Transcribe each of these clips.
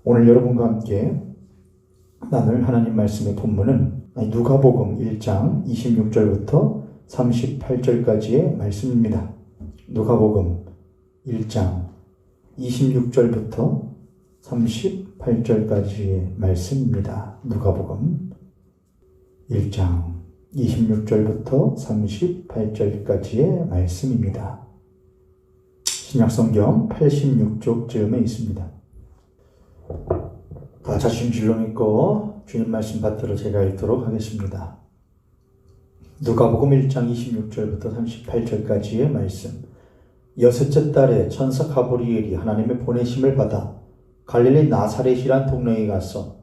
오늘 여러분과 함께 나눌 하나님 말씀의 본문은 누가복음 1장 26절부터 38절까지의 말씀입니다. 누가복음 1장 26절부터 38절까지의 말씀입니다. 누가복음 1장 26절부터 38절까지의 말씀입니다. 신약성경 86쪽쯤에 있습니다. 다 자신 줄로 믿고 주님 말씀 받들어 제가 읽도록 하겠습니다. 누가복음 1장 26절부터 38절까지의 말씀. 여섯째 달에 천사 가브리엘이 하나님의 보내심을 받아 갈릴리 나사렛이란 동네에 가서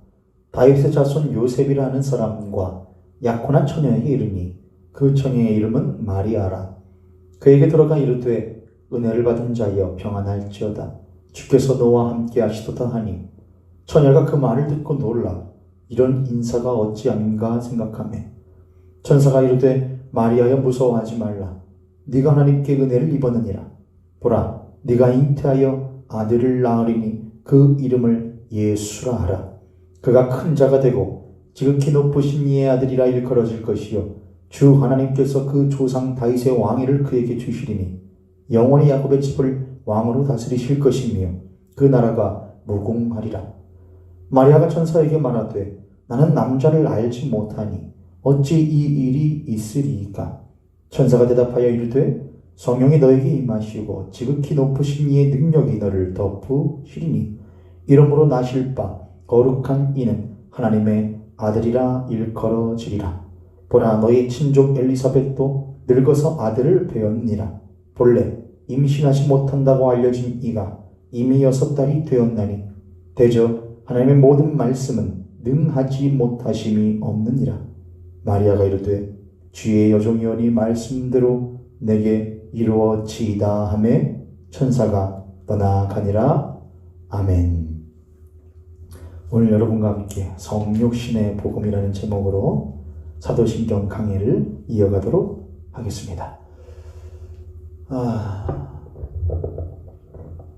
다윗의 자손 요셉이라는 사람과 약혼한 처녀에게 이르니 그 처녀의 이름은 마리아라. 그에게 들어가 이르되 은혜를 받은 자여 평안할지어다. 주께서 너와 함께 하시도다 하니 처녀가 그 말을 듣고 놀라 이런 인사가 어찌함인가 생각하며 천사가 이르되 마리아여 무서워하지 말라. 네가 하나님께 은혜를 입었느니라. 보라 네가 잉태하여 아들을 낳으리니 그 이름을 예수라 하라. 그가 큰 자가 되고 지극히 높으신 이의 아들이라 일컬어질 것이요 주 하나님께서 그 조상 다윗의 왕위를 그에게 주시리니 영원히 야곱의 집을 왕으로 다스리실 것이며 그 나라가 무궁하리라. 마리아가 천사에게 말하되 나는 남자를 알지 못하니 어찌 이 일이 있으리이까. 천사가 대답하여 이르되 성령이 너에게 임하시고 지극히 높으신 이의 능력이 너를 덮으시리니 이러므로 나실 바 거룩한 이는 하나님의 아들이라 일컬어지리라. 보라 너희 친족 엘리사벳도 늙어서 아들을 배었니라. 본래 임신하지 못한다고 알려진 이가 이미 6달이 되었나니 대저 하나님의 모든 말씀은 능하지 못하심이 없느니라. 마리아가 이르되 주의 여종이오니 말씀대로 내게 이루어지이다 하매 천사가 떠나가니라. 아멘. 오늘 여러분과 함께 성육신의 복음이라는 제목으로 사도신경 강해를 이어가도록 하겠습니다.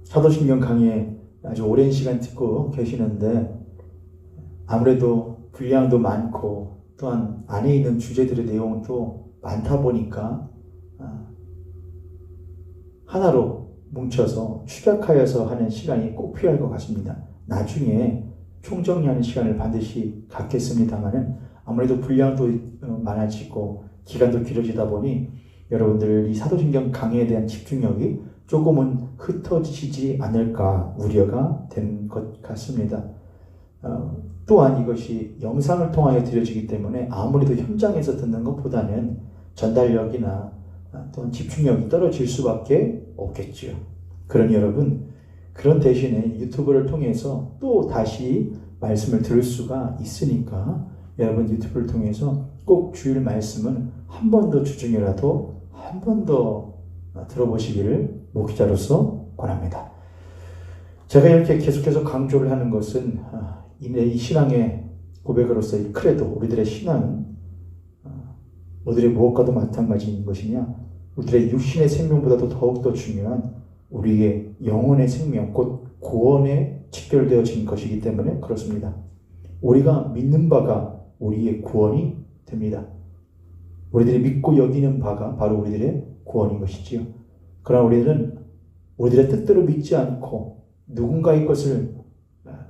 사도신경 강해 아주 오랜 시간 듣고 계시는데 아무래도 분량도 많고 또한 안에 있는 주제들의 내용도 많다 보니까 하나로 뭉쳐서 축약하여서 하는 시간이 꼭 필요할 것 같습니다. 나중에 총정리하는 시간을 반드시 갖겠습니다만은 아무래도 분량도 많아지고 기간도 길어지다 보니 여러분들 이 사도신경 강해에 대한 집중력이 조금은 흩어지지 않을까 우려가 된 것 같습니다. 또한 이것이 영상을 통하여 드려지기 때문에 아무래도 현장에서 듣는 것보다는 전달력이나 또한 집중력이 떨어질 수밖에 없겠지요. 그러니 여러분, 그런 대신에 유튜브를 통해서 또 다시 말씀을 들을 수가 있으니까 여러분 유튜브를 통해서 꼭 주일 말씀은 한 번 더 주중이라도 한 번 더 들어보시기를 목회자로서 권합니다. 제가 이렇게 계속해서 강조를 하는 것은 이 신앙의 고백으로서의 크레도, 우리들의 신앙은 우리들의 무엇과도 마찬가지인 것이냐, 우리들의 육신의 생명보다도 더욱더 중요한 우리의 영혼의 생명, 곧 구원에 직결되어진 것이기 때문에 그렇습니다. 우리가 믿는 바가 우리의 구원이 됩니다. 우리들이 믿고 여기는 바가 바로 우리들의 구원인 것이지요. 그러나 우리들은 우리들의 뜻대로 믿지 않고 누군가의 것을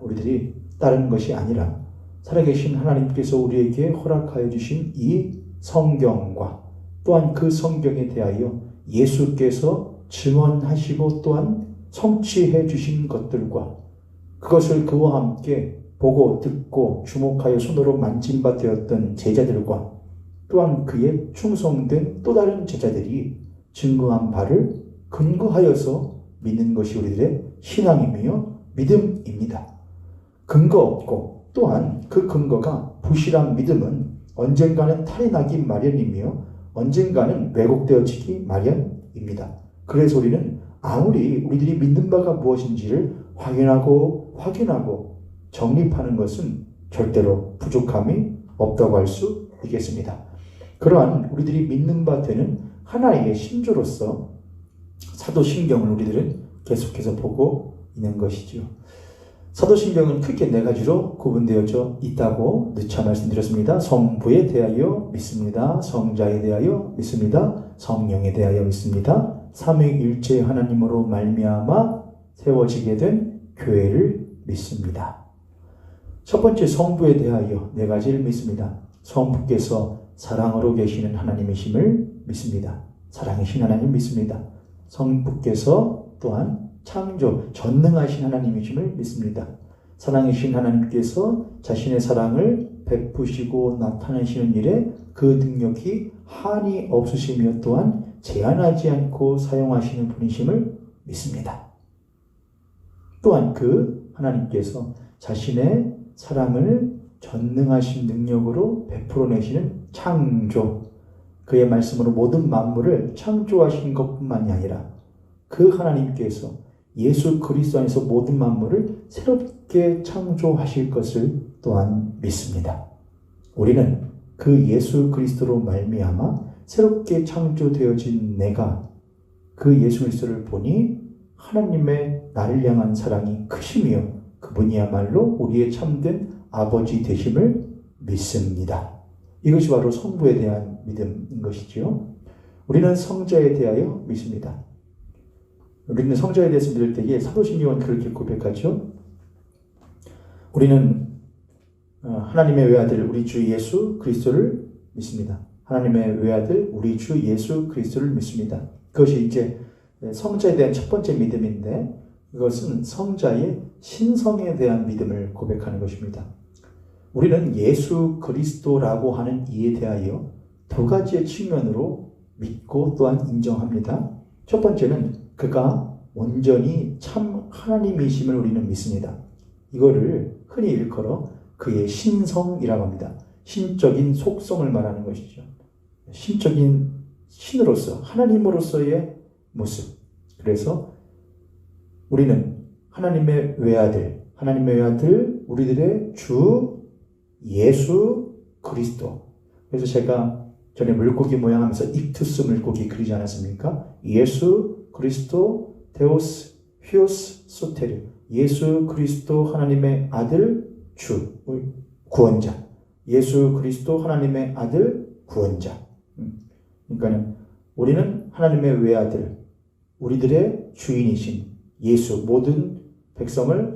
우리들이 따르는 것이 아니라 살아계신 하나님께서 우리에게 허락하여 주신 이 성경과 또한 그 성경에 대하여 예수께서 증언하시고 또한 성취해 주신 것들과 그것을 그와 함께 보고 듣고 주목하여 손으로 만진 바 되었던 제자들과 또한 그의 충성된 또 다른 제자들이 증거한 바를 근거하여서 믿는 것이 우리들의 신앙이며 믿음입니다. 근거 없고 또한 그 근거가 부실한 믿음은 언젠가는 탈이 나기 마련이며 언젠가는 왜곡되어지기 마련입니다. 그래서 우리는 아무리 우리들이 믿는 바가 무엇인지를 확인하고 정립하는 것은 절대로 부족함이 없다고 할 수 있겠습니다. 그러한 우리들이 믿는 바 되는 하나의 신조로서 사도신경을 우리들은 계속해서 보고 있는 것이지요. 사도신경은 크게 네 가지로 구분되어져 있다고 누차 말씀드렸습니다. 성부에 대하여 믿습니다. 성자에 대하여 믿습니다. 성령에 대하여 믿습니다. 삼위일체 하나님으로 말미암아 세워지게 된 교회를 믿습니다. 첫 번째 성부에 대하여 네 가지를 믿습니다. 성부께서 사랑으로 계시는 하나님이심을 믿습니다. 사랑이신 하나님 믿습니다. 성부께서 또한 창조, 전능하신 하나님이심을 믿습니다. 사랑이신 하나님께서 자신의 사랑을 베푸시고 나타내시는 일에 그 능력이 한이 없으시며 또한 제한하지 않고 사용하시는 분이심을 믿습니다. 또한 그 하나님께서 자신의 사랑을 전능하신 능력으로 베풀어내시는 창조, 그의 말씀으로 모든 만물을 창조하신 것뿐만이 아니라 그 하나님께서 예수 그리스도 안에서 모든 만물을 새롭게 창조하실 것을 또한 믿습니다. 우리는 그 예수 그리스도로 말미암아 새롭게 창조되어진 내가 그 예수 그리스도를 보니 하나님의 나를 향한 사랑이 크시며 그분이야말로 우리의 참된 아버지 되심을 믿습니다. 이것이 바로 성부에 대한 믿음인 것이지요. 우리는 성자에 대하여 믿습니다. 우리는 성자에 대해서 믿을 때에 사도신경은 그렇게 고백하죠. 우리는 하나님의 외아들 우리 주 예수 그리스도를 믿습니다. 하나님의 외아들 우리 주 예수 그리스도를 믿습니다. 그것이 이제 성자에 대한 첫 번째 믿음인데, 이것은 성자의 신성에 대한 믿음을 고백하는 것입니다. 우리는 예수 그리스도라고 하는 이에 대하여 두 가지의 측면으로 믿고 또한 인정합니다. 첫 번째는 그가 온전히 참 하나님이심을 우리는 믿습니다. 이거를 흔히 일컬어 그의 신성이라고 합니다. 신적인 속성을 말하는 것이죠. 신적인 신으로서, 하나님으로서의 모습. 그래서 우리는 하나님의 외아들, 우리들의 주 예수 그리스도. 그래서 제가 전에 물고기 모양 하면서 익투스 물고기 그리지 않았습니까? 예수 그리스도 데오스 휘오스 소테르. 예수 그리스도 하나님의 아들 주 구원자. 예수 그리스도 하나님의 아들 구원자. 그러니까 우리는 하나님의 외아들, 우리들의 주인이신 예수, 모든 백성을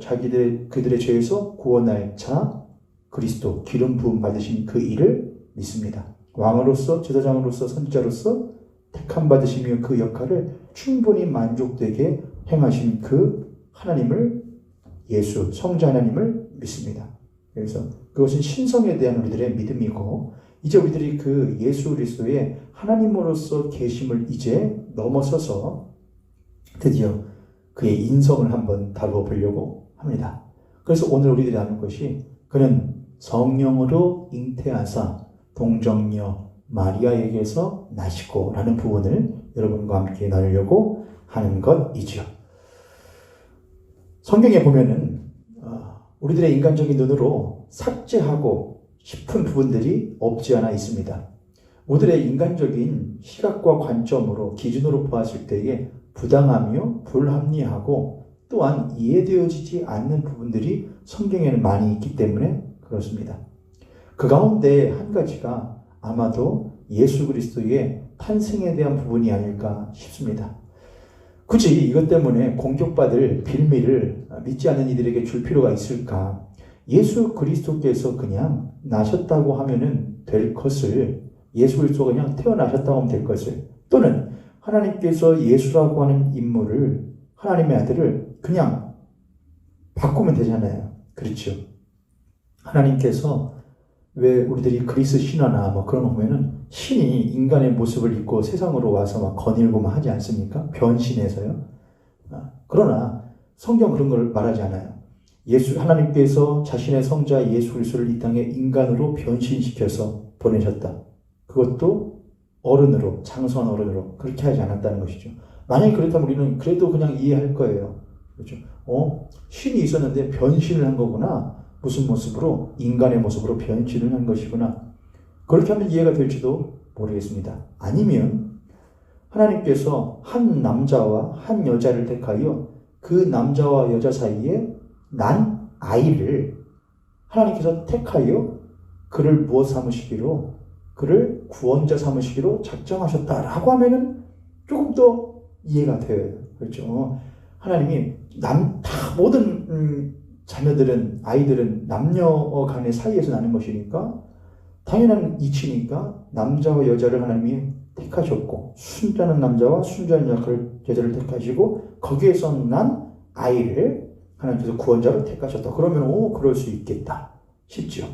그들의 죄에서 구원할 자 그리스도, 기름 부음 받으신 그 일을 믿습니다. 왕으로서, 제사장으로서, 선지자로서 택함 받으시며 그 역할을 충분히 만족되게 행하신 그 하나님을, 예수, 성자 하나님을 믿습니다. 그래서 그것은 신성에 대한 우리들의 믿음이고, 이제 우리들이 그 예수 그리스도의 하나님으로서 계심을 이제 넘어서서 드디어 그의 인성을 한번 다루어 보려고 합니다. 그래서 오늘 우리들이 나눌 것이, 그는 성령으로 잉태하사 동정녀 마리아에게서 나시고 라는 부분을 여러분과 함께 나누려고 하는 것이죠. 성경에 보면은 우리들의 인간적인 눈으로 삭제하고 싶은 부분들이 없지 않아 있습니다. 우리들의 인간적인 시각과 관점으로 기준으로 보았을 때에 부당하며 불합리하고 또한 이해되어지지 않는 부분들이 성경에는 많이 있기 때문에 그렇습니다. 그 가운데 한 가지가 아마도 예수 그리스도의 탄생에 대한 부분이 아닐까 싶습니다. 굳이 이것 때문에 공격받을 빌미를 믿지 않는 이들에게 줄 필요가 있을까? 예수 그리스도께서 그냥 나셨다고 하면은 될 것을, 예수 그리스도가 그냥 태어나셨다고 하면 될 것을, 또는 하나님께서 예수라고 하는 인물을, 하나님의 아들을 그냥 바꾸면 되잖아요. 그렇죠? 하나님께서 왜 우리들이 그리스 신화나 뭐 그런 거 보면은 신이 인간의 모습을 입고 세상으로 와서 막 거닐고 막 하지 않습니까? 변신해서요. 그러나 성경 그런 걸 말하지 않아요. 하나님께서 자신의 성자 예수 그리스도를 이 땅에 인간으로 변신시켜서 보내셨다. 그것도 어른으로, 장성한 어른으로 그렇게 하지 않았다는 것이죠. 만약에 그렇다면 우리는 그래도 그냥 이해할 거예요. 그렇죠? 신이 있었는데 변신을 한 거구나. 무슨 모습으로? 인간의 모습으로 변신을 한 것이구나. 그렇게 하면 이해가 될지도 모르겠습니다. 아니면 하나님께서 한 남자와 한 여자를 택하여 그 남자와 여자 사이에 난 아이를 하나님께서 택하여 그를 무엇 삼으시기로, 그를 구원자 삼으시기로 작정하셨다라고 하면은 조금 더 이해가 돼요. 그렇죠? 하나님이 다 모든 자녀들은, 아이들은 남녀 간의 사이에서 나는 것이니까 당연한 이치니까 남자와 여자를 하나님이 택하셨고, 순자는 남자와 순자는 여자를 택하시고 거기에서 난 아이를 하나님께서 구원자로 택하셨다. 그러면 그럴 수 있겠다 싶죠.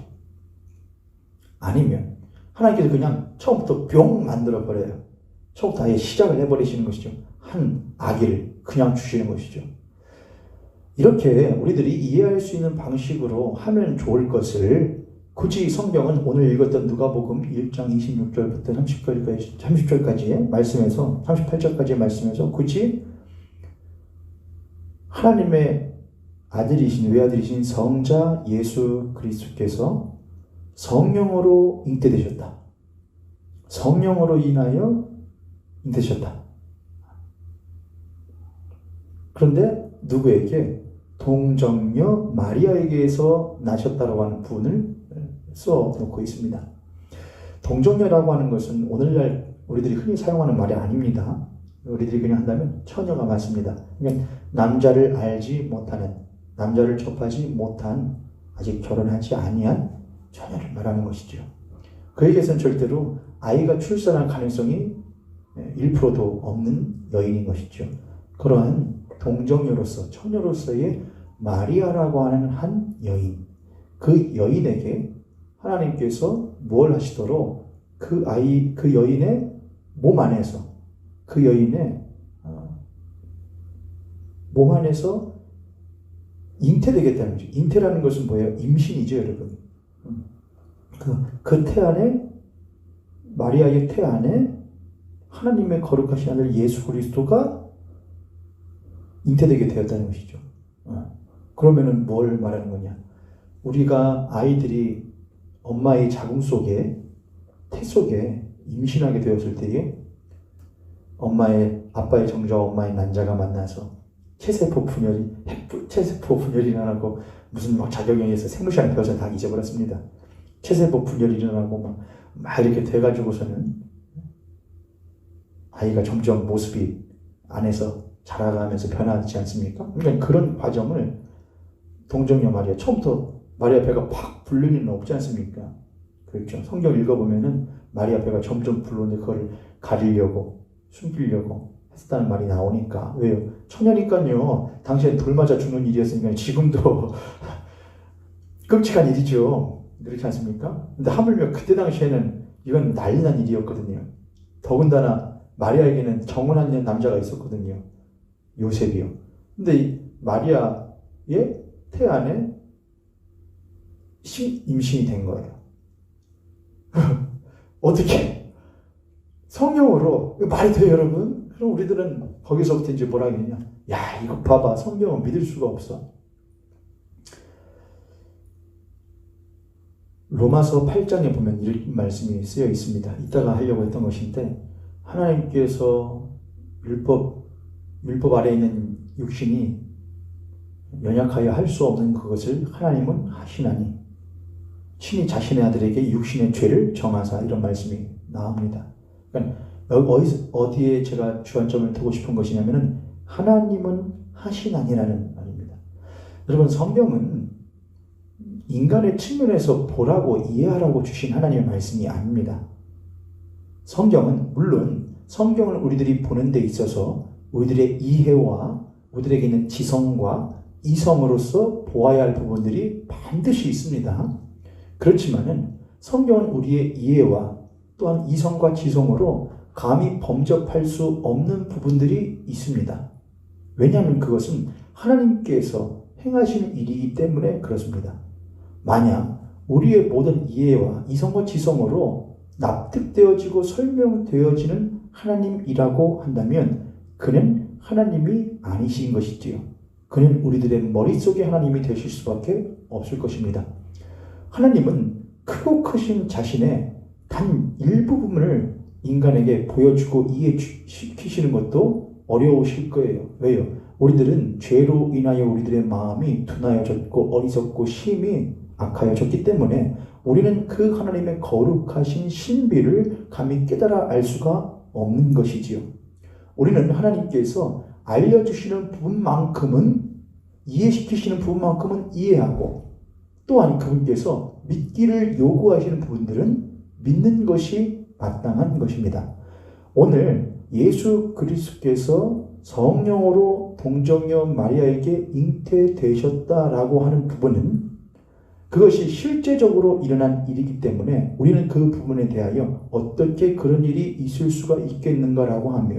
아니면 하나님께서 그냥 처음부터 뿅 만들어 버려요. 처음부터 아예 시작을 해버리시는 것이죠. 한 아기를 그냥 주시는 것이죠. 이렇게 우리들이 이해할 수 있는 방식으로 하면 좋을 것을 굳이 성경은 오늘 읽었던 누가복음 1장 26절부터 30절까지의 말씀에서 38절까지의 말씀에서 굳이 하나님의 아들이신, 외아들이신 성자 예수 그리스도께서 성령으로 잉태되셨다. 성령으로 인하여 잉태되셨다. 그런데 누구에게? 동정녀 마리아에게서 나셨다라고 하는 부분을 써놓고 있습니다. 동정녀라고 하는 것은 오늘날 우리들이 흔히 사용하는 말이 아닙니다. 우리들이 그냥 한다면 처녀가 맞습니다. 그러니까 남자를 알지 못하는, 남자를 접하지 못한, 아직 결혼하지 아니한 처녀를 말하는 것이죠. 그에게서는 절대로 아이가 출산할 가능성이 1%도 없는 여인인 것이죠. 그러한 동정녀로서, 처녀로서의 마리아라고 하는 한 여인, 그 여인에게 하나님께서 뭘 하시도록 그 여인의 몸 안에서, 그 여인의 몸 안에서 잉태되겠다는 거죠. 잉태라는 것은 뭐예요? 임신이죠, 여러분. 그 태 안에, 마리아의 태 안에 하나님의 거룩하신 아들 예수 그리스도가 잉태되게 되었다는 것이죠. 그러면은 뭘 말하는 거냐? 우리가 아이들이 엄마의 자궁 속에, 태 속에 임신하게 되었을 때에 아빠의 정자와 엄마의 난자가 만나서 체세포 분열이 일어나고, 무슨 막 자격영에서 생물시간 배워서 다 잊어버렸습니다. 체세포 분열이 일어나고 막 이렇게 돼가지고서는 아이가 점점 모습이 안에서 자라가면서 변하지 않습니까? 그러니까 그런 과정을 동정녀 마리아, 처음부터 마리아 배가 팍 불릴 일은 없지 않습니까? 그렇죠. 성경 읽어보면은 마리아 배가 점점 불르는데 그걸 가리려고, 숨기려고 했다는 말이 나오니까. 왜요? 처녀니까요. 당시엔 돌 맞아 죽는 일이었으니까 지금도 끔찍한 일이죠. 그렇지 않습니까? 근데 하물며 그때 당시에는 이건 난리난 일이었거든요. 더군다나 마리아에게는 정혼한 남자가 있었거든요. 요셉이요. 근데 이 마리아의 태 안에 임신이 된 거예요. 어떻게? 성령으로. 말이 돼요, 여러분? 그럼 우리들은 거기서부터 이제 뭐라 하겠냐? 야, 이거 봐봐. 성경은 믿을 수가 없어. 로마서 8장에 보면 이런 말씀이 쓰여 있습니다. 이따가 하려고 했던 것인데, 하나님께서 율법 아래에 있는 육신이 연약하여 할 수 없는 그것을 하나님은 하시나니 친히 자신의 아들에게 육신의 죄를 정하사, 이런 말씀이 나옵니다. 그러니까 어디에 제가 주안점을 두고 싶은 것이냐면은 하나님은 하시나니라는 말입니다. 여러분, 성경은 인간의 측면에서 보라고 이해하라고 주신 하나님의 말씀이 아닙니다. 성경은, 물론 성경을 우리들이 보는 데 있어서 우리들의 이해와 우리들에게 있는 지성과 이성으로서 보아야 할 부분들이 반드시 있습니다. 그렇지만은 성경은 우리의 이해와 또한 이성과 지성으로 감히 범접할 수 없는 부분들이 있습니다. 왜냐하면 그것은 하나님께서 행하시는 일이기 때문에 그렇습니다. 만약 우리의 모든 이해와 이성과 지성으로 납득되어지고 설명되어지는 하나님이라고 한다면 그는 하나님이 아니신 것이지요. 그는 우리들의 머릿속에 하나님이 되실 수밖에 없을 것입니다. 하나님은 크고 크신 자신의 단 일부분을 인간에게 보여주고 이해시키시는 것도 어려우실 거예요. 왜요? 우리들은 죄로 인하여 우리들의 마음이 둔하여졌고 어리석고 심히 악하여졌기 때문에 우리는 그 하나님의 거룩하신 신비를 감히 깨달아 알 수가 없는 것이지요. 우리는 하나님께서 알려주시는 부분만큼은 이해시키시는 부분만큼은 이해하고 또한 그분께서 믿기를 요구하시는 부분들은 믿는 것이 마땅한 것입니다. 오늘 예수 그리스도께서 성령으로 동정녀 마리아에게 잉태되셨다라고 하는 부분은 그것이 실제적으로 일어난 일이기 때문에 우리는 그 부분에 대하여 어떻게 그런 일이 있을 수가 있겠는가라고 하며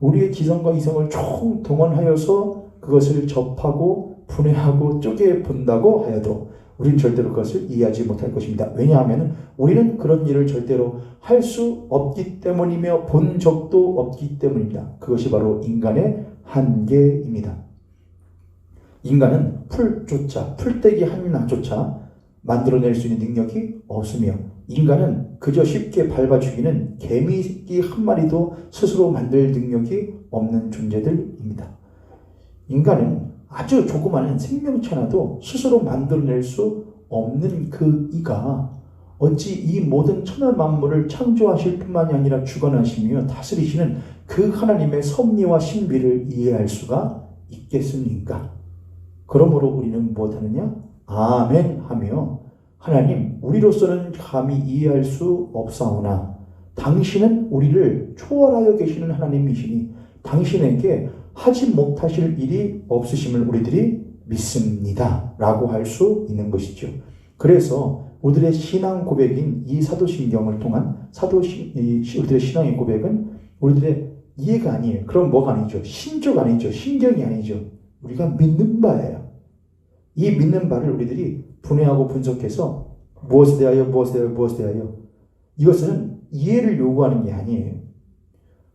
우리의 지성과 이성을 총동원하여서 그것을 접하고 분해하고 쪼개본다고 하여도 우리는 절대로 그것을 이해하지 못할 것입니다. 왜냐하면 우리는 그런 일을 절대로 할 수 없기 때문이며 본 적도 없기 때문입니다. 그것이 바로 인간의 한계입니다. 인간은 풀떼기 하나조차 만들어낼 수 있는 능력이 없으며 인간은 그저 쉽게 밟아 죽이는 개미새끼 한 마리도 스스로 만들 능력이 없는 존재들입니다. 인간은 아주 조그마한 생명체 하나도 스스로 만들어낼 수 없는 그 이가 어찌 이 모든 천하 만물을 창조하실 뿐만이 아니라 주관하시며 다스리시는 그 하나님의 섭리와 신비를 이해할 수가 있겠습니까? 그러므로 우리는 무엇하느냐? 아멘 하며 하나님 우리로서는 감히 이해할 수 없사오나 당신은 우리를 초월하여 계시는 하나님이시니 당신에게 하지 못하실 일이 없으심을 우리들이 믿습니다 라고 할 수 있는 것이죠. 그래서 우리들의 신앙 고백인 이 사도신경을 통한 우리들의 신앙의 고백은 우리들의 이해가 아니에요. 그럼 뭐가 아니죠? 신조가 아니죠. 신경이 아니죠. 우리가 믿는 바예요. 이 믿는 바를 우리들이 분해하고 분석해서 무엇에 대하여 이것은 이해를 요구하는 게 아니에요.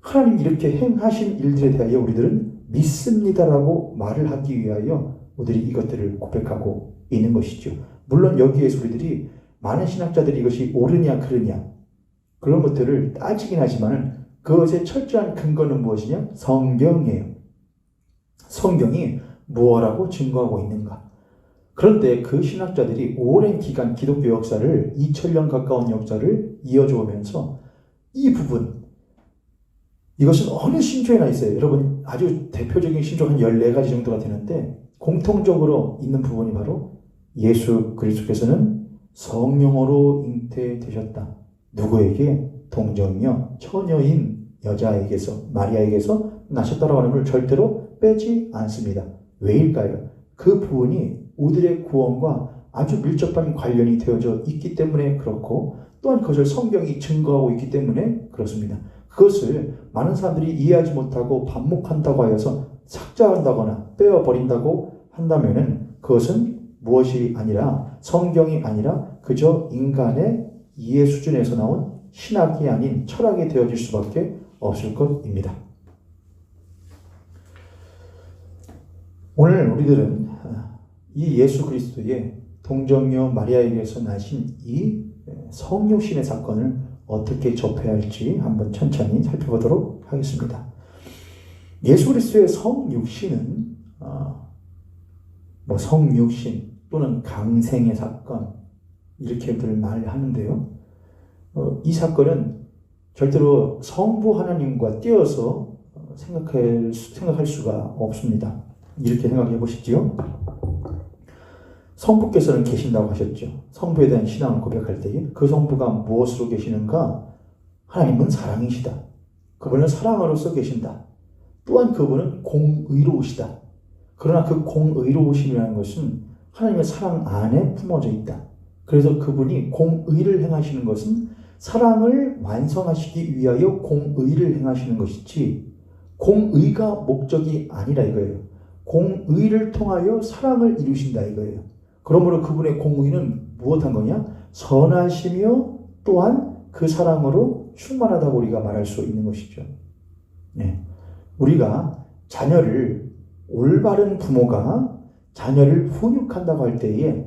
하나님 이렇게 행하신 일들에 대하여 우리들은 믿습니다라고 말을 하기 위하여 우리들이 이것들을 고백하고 있는 것이죠. 물론 여기에서 우리들이 많은 신학자들이 이것이 옳으냐 그르냐 그런 것들을 따지긴 하지만 그것의 철저한 근거는 무엇이냐? 성경이에요. 성경이 무엇라고 증거하고 있는가? 그런데 그 신학자들이 오랜 기간 기독교 역사를 2000년 가까운 역사를 이어져 오면서 이 부분 이것은 어느 신조에나 있어요. 여러분 아주 대표적인 신조 한 14가지 정도가 되는데 공통적으로 있는 부분이 바로 예수 그리스도께서는 성령으로 잉태되셨다. 누구에게? 동정녀 처녀인 여자에게서 마리아에게서 나셨다라고 하는 걸 절대로 빼지 않습니다. 왜일까요? 그 부분이 우리들의 구원과 아주 밀접한 관련이 되어져 있기 때문에 그렇고 또한 그것을 성경이 증거하고 있기 때문에 그렇습니다. 그것을 많은 사람들이 이해하지 못하고 반목한다고 하여서 삭제한다거나 빼어버린다고 한다면은 그것은 무엇이 아니라 성경이 아니라 그저 인간의 이해 수준에서 나온 신학이 아닌 철학이 되어질 수밖에 없을 것입니다. 오늘 우리들은 이 예수 그리스도의 동정녀 마리아에게서 나신 이 성육신의 사건을 어떻게 접해야 할지 한번 천천히 살펴보도록 하겠습니다. 예수 그리스도의 성육신은 성육신 또는 강생의 사건 이렇게들 말하는데요. 이 사건은 절대로 성부 하나님과 띄어서 생각할 수가 없습니다. 이렇게 생각해 보시죠. 성부께서는 계신다고 하셨죠. 성부에 대한 신앙을 고백할 때에 그 성부가 무엇으로 계시는가? 하나님은 사랑이시다. 그분은 사랑으로서 계신다. 또한 그분은 공의로우시다. 그러나 그 공의로우심이라는 것은 하나님의 사랑 안에 품어져 있다. 그래서 그분이 공의를 행하시는 것은 사랑을 완성하시기 위하여 공의를 행하시는 것이지 공의가 목적이 아니라 이거예요. 공의를 통하여 사랑을 이루신다 이거예요. 그러므로 그분의 공의는 무엇한 거냐? 선하시며 또한 그 사랑으로 충만하다고 우리가 말할 수 있는 것이죠. 네. 우리가 자녀를 올바른 부모가 자녀를 훈육한다고 할 때에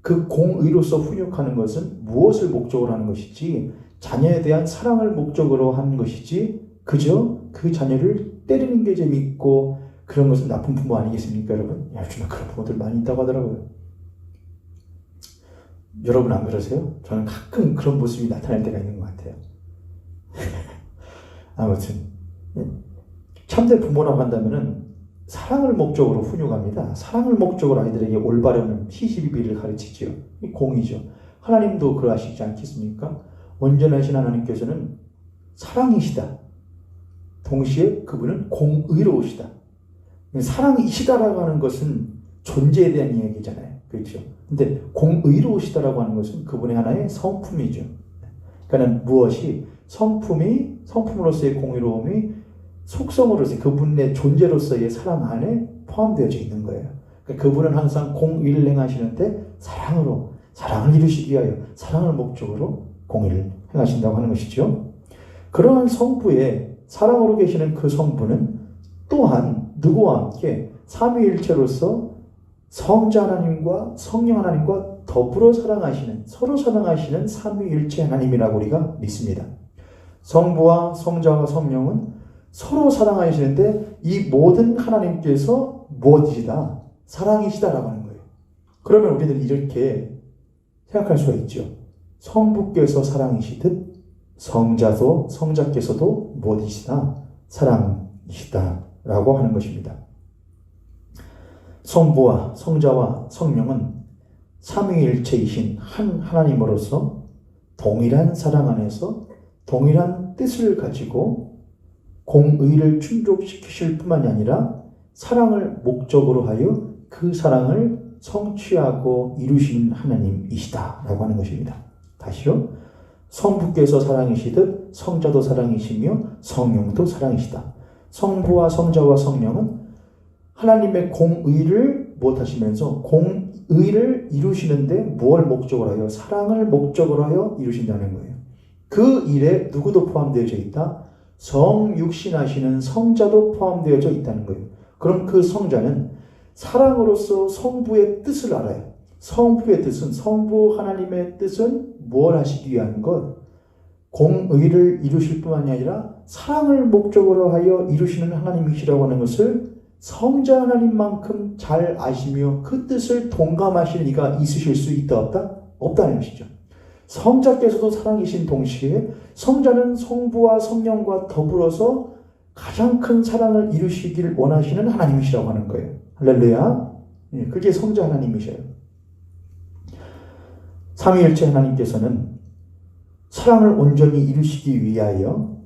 그 공의로서 훈육하는 것은 무엇을 목적으로 하는 것이지 자녀에 대한 사랑을 목적으로 하는 것이지 그저 그 자녀를 때리는 게 재밌고 그런 것은 나쁜 부모 아니겠습니까, 여러분? 요즘에 그런 부모들 많이 있다고 하더라고요. 여러분 안 그러세요? 저는 가끔 그런 모습이 나타날 때가 있는 것 같아요. 아무튼 참된 부모라고 한다면은 사랑을 목적으로 훈육합니다. 사랑을 목적으로 아이들에게 올바른 시시비비를 가르치지요. 이 공이죠. 하나님도 그러하시지 않겠습니까? 온전하신 하나님께서는 사랑이시다. 동시에 그분은 공의로우시다. 사랑이시다라고 하는 것은 존재에 대한 이야기잖아요. 그렇죠? 근데 공의로우시다라고 하는 것은 그분의 하나의 성품이죠. 그러니까 무엇이 성품으로서의 공의로움이 속성으로서 그분의 존재로서의 사랑 안에 포함되어져 있는 거예요. 그러니까 그분은 항상 공의를 행하시는데 사랑을 이루시기 위하여 사랑을 목적으로 공의를 행하신다고 하는 것이죠. 그러한 성부의 사랑으로 계시는 그 성부는 또한 누구와 함께 삼위일체로서 성자 하나님과 성령 하나님과 더불어 서로 사랑하시는 삼위일체 하나님이라고 우리가 믿습니다. 성부와 성자와 성령은 서로 사랑하시는데 이 모든 하나님께서 무엇이시다? 사랑이시다라고 하는 거예요. 그러면 우리는 이렇게 생각할 수가 있죠. 성부께서 사랑이시듯 성자께서도 무엇이시다? 사랑이시다라고 하는 것입니다. 성부와 성자와 성령은 삼위일체이신 한 하나님으로서 동일한 사랑 안에서 동일한 뜻을 가지고 공의를 충족시키실 뿐만이 아니라 사랑을 목적으로 하여 그 사랑을 성취하고 이루시는 하나님이시다라고 하는 것입니다. 다시요. 성부께서 사랑이시듯 성자도 사랑이시며 성령도 사랑이시다. 성부와 성자와 성령은 하나님의 공의를 못하시면서 공의를 이루시는데 무엇을 목적으로 하여? 사랑을 목적으로 하여 이루신다는 거예요. 그 일에 누구도 포함되어져 있다? 성육신하시는 성자도 포함되어져 있다는 거예요. 그럼 그 성자는 사랑으로서 성부의 뜻을 알아요. 성부의 뜻은, 성부 하나님의 뜻은 뭘 하시기 위한 것? 공의를 이루실 뿐만이 아니라 사랑을 목적으로 하여 이루시는 하나님이시라고 하는 것을 성자 하나님만큼 잘 아시며 그 뜻을 동감하시는 이가 있으실 수 있다 없다? 없다는 것이죠. 성자께서도 사랑이신 동시에 성자는 성부와 성령과 더불어서 가장 큰 사랑을 이루시길 원하시는 하나님이시라고 하는 거예요. 할렐루야. 그게 성자 하나님이셔요. 삼위일체 하나님께서는 사랑을 온전히 이루시기 위하여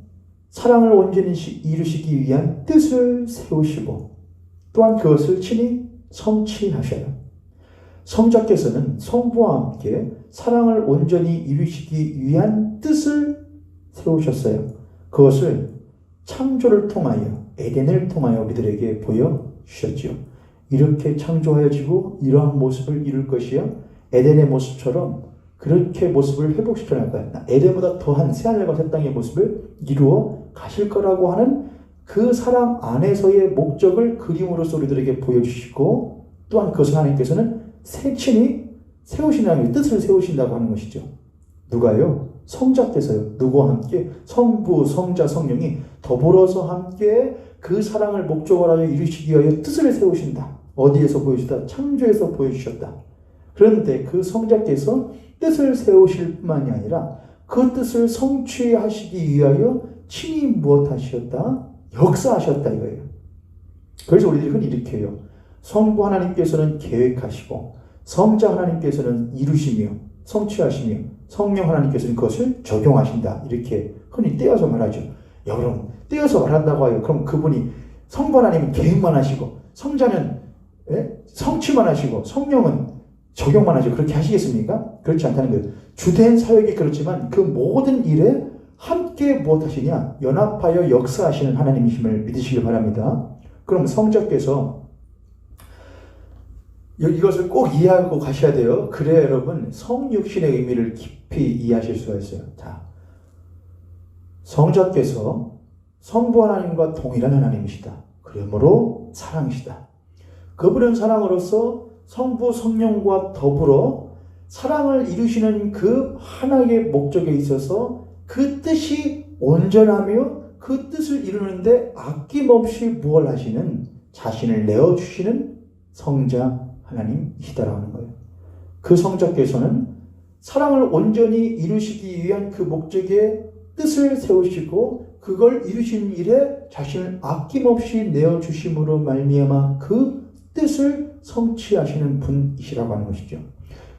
사랑을 온전히 이루시기 위한 뜻을 세우시고 또한 그것을 친히 성취하셔요. 성자께서는 성부와 함께 사랑을 온전히 이루시기 위한 뜻을 세우셨어요. 그것을 창조를 통하여 에덴을 통하여 우리들에게 보여주셨죠. 이렇게 창조하여지고 이러한 모습을 이룰 것이요 에덴의 모습처럼 그렇게 모습을 회복시켜 날 거야. 에덴보다 더한 새하늘과 새 땅의 모습을 이루어 가실 거라고 하는 그 사랑 안에서의 목적을 그림으로써 우리들에게 보여주시고 또한 그것을 하나님께서는 친히 세우신다는 뜻을 세우신다고 하는 것이죠. 누가요? 성자께서요. 누구와 함께? 성부, 성자, 성령이 더불어서 함께 그 사랑을 목적으로 하여 이루시기 위하여 뜻을 세우신다. 어디에서 보여주셨다? 창조에서 보여주셨다. 그런데 그 성자께서 뜻을 세우실 뿐만이 아니라 그 뜻을 성취하시기 위하여 친히 무엇하셨다? 역사하셨다 이거예요. 그래서 우리들이 흔히 이렇게 해요. 성부 하나님께서는 계획하시고 성자 하나님께서는 이루시며 성취하시며 성령 하나님께서는 그것을 적용하신다. 이렇게 흔히 떼어서 말하죠. 여러분 떼어서 말한다고 해요. 그럼 그분이 성부 하나님은 계획만 하시고 성자는 성취만 하시고 성령은 적용만 하죠. 그렇게 하시겠습니까? 그렇지 않다는 거예요. 주된 사역이 그렇지만 그 모든 일에 함께 무엇하시냐? 연합하여 역사하시는 하나님이심을 믿으시길 바랍니다. 그럼 성자께서 이것을 꼭 이해하고 가셔야 돼요. 그래야 여러분 성육신의 의미를 깊이 이해하실 수가 있어요. 자, 성자께서 성부 하나님과 동일한 하나님이시다. 그러므로 사랑이시다. 그분은 사랑으로서 성부 성령과 더불어 사랑을 이루시는 그 하나의 목적에 있어서 그 뜻이 온전하며 그 그 뜻을 이루는데 아낌없이 무엇 하시는, 자신을 내어주시는 성자 하나님이시다라는 거예요. 그 성자께서는 사랑을 온전히 이루시기 위한 그 목적의 뜻을 세우시고 그걸 이루신 일에 자신을 아낌없이 내어주심으로 말미암아 그 뜻을 성취하시는 분이시라고 하는 것이죠.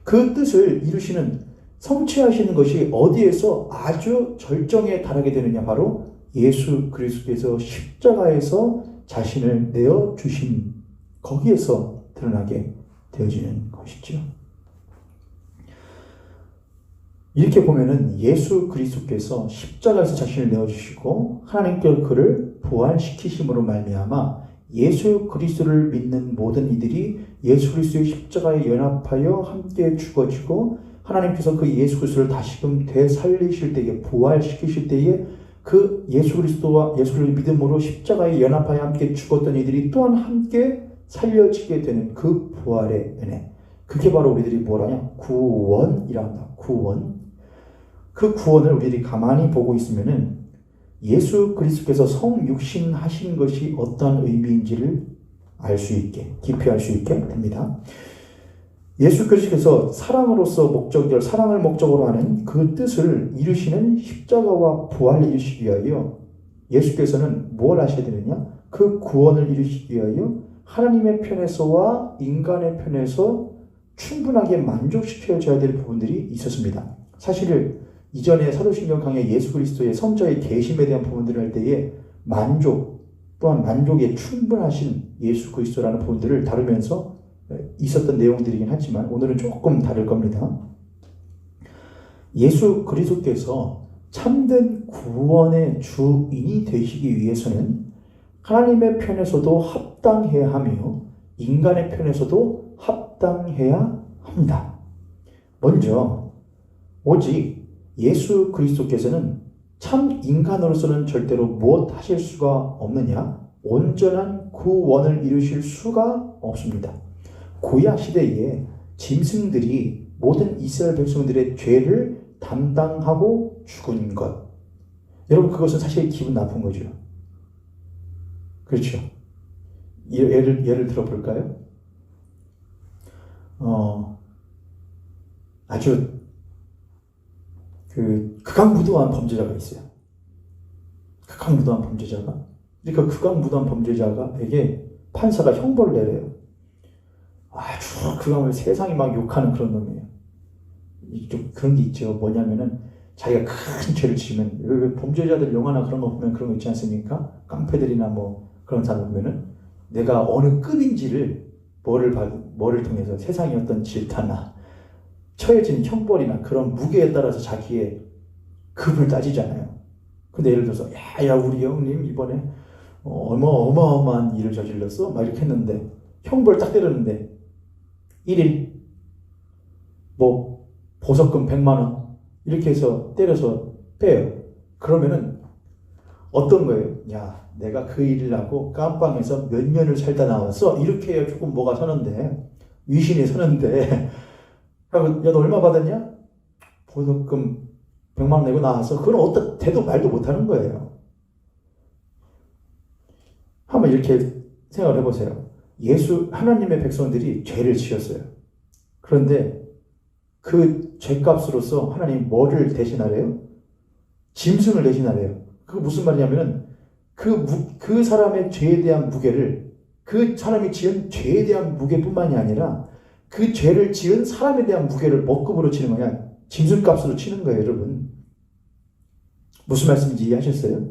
그 뜻을 이루시는, 성취하시는 것이 어디에서 아주 절정에 달하게 되느냐, 바로 예수 그리스도께서 십자가에서 자신을 내어주신 거기에서 드러나게 되어지는 것이죠. 이렇게 보면은 예수 그리스도께서 십자가에서 자신을 내어주시고 하나님께서 그를 부활시키심으로 말미암아 예수 그리스도를 믿는 모든 이들이 예수 그리스도의 십자가에 연합하여 함께 죽어지고 하나님께서 그 예수 그리스도를 다시금 되살리실 때에, 부활시키실 때에 그 예수 그리스도와 예수 그리스도의 믿음으로 십자가에 연합하여 함께 죽었던 이들이 또한 함께 살려지게 되는 그 부활의 은혜, 그게 바로 우리들이 뭐라냐? 구원이라 한다. 구원. 그 구원을 우리들이 가만히 보고 있으면은 예수 그리스도께서 성육신 하신 것이 어떤 의미인지를 알 수 있게, 깊이 알 수 있게 됩니다. 예수 그리스도께서 사랑을 목적으로 하는 그 뜻을 이루시는 십자가와 부활을 이루시기 위하여 예수께서는 뭘 하셔야 되느냐? 그 구원을 이루시기 위하여 하나님의 편에서와 인간의 편에서 충분하게 만족시켜줘야 될 부분들이 있었습니다. 사실 이전에 사도신경 강의 예수 그리스도의 성자의 계심에 대한 부분들을 할 때에 또한 만족에 충분하신 예수 그리스도라는 부분들을 다루면서 있었던 내용들이긴 하지만 오늘은 조금 다를 겁니다. 예수 그리스도께서 참된 구원의 주인이 되시기 위해서는 하나님의 편에서도 합당해야 하며 인간의 편에서도 합당해야 합니다. 먼저 오직 예수 그리스도께서는 참 인간으로서는 절대로 무엇 하실 수가 없느냐? 온전한 구원을 이루실 수가 없습니다. 구약 시대에 짐승들이 모든 이스라엘 백성들의 죄를 담당하고 죽은 것. 여러분, 그것은 사실 기분 나쁜 거죠. 그렇죠. 예를 들어볼까요? 아주 극악무도한 범죄자가 있어요. 극악무도한 범죄자가. 그러니까 극악무도한 범죄자에게 판사가 형벌을 내려요. 아주 극악을 세상이 막 욕하는 그런 놈이에요. 좀 그런 게 있죠. 뭐냐면은 자기가 큰 죄를 지으면, 범죄자들 영화나 그런 거 보면 그런 거 있지 않습니까? 깡패들이나 뭐 그런 사람 보면은 내가 어느 급인지를 뭐를 통해서 세상의 어떤 질타나 처해지는 형벌이나 그런 무게에 따라서 자기의 급을 따지잖아요. 근데 예를 들어서 야 우리 형님 이번에 어마어마한 일을 저질렀어? 막 이렇게 했는데 형벌 딱 때렸는데 1일 뭐 보석금 100만 원 이렇게 해서 때려서 빼요. 그러면은 어떤 거예요? 야 내가 그 일을 하고 깜빵에서 몇 년을 살다 나왔어? 이렇게 해야 조금 뭐가 서는데, 위신이 서는데 야 너 얼마 받았냐? 보석금 100만 원 내고 나왔어. 그건 어떤 대도 말도 못하는 거예요. 한번 이렇게 생각을 해보세요. 하나님의 백성들이 죄를 지었어요. 그런데 그 죄값으로서 하나님 뭐를 대신하래요? 짐승을 대신하래요. 그게 무슨 말이냐면은 그 사람의 죄에 대한 무게를, 그 사람이 지은 죄에 대한 무게뿐만이 아니라 그 죄를 지은 사람에 대한 무게를 뭐급으로 치는 거냐? 짐승값으로 치는 거예요, 여러분. 무슨 말씀인지 이해하셨어요?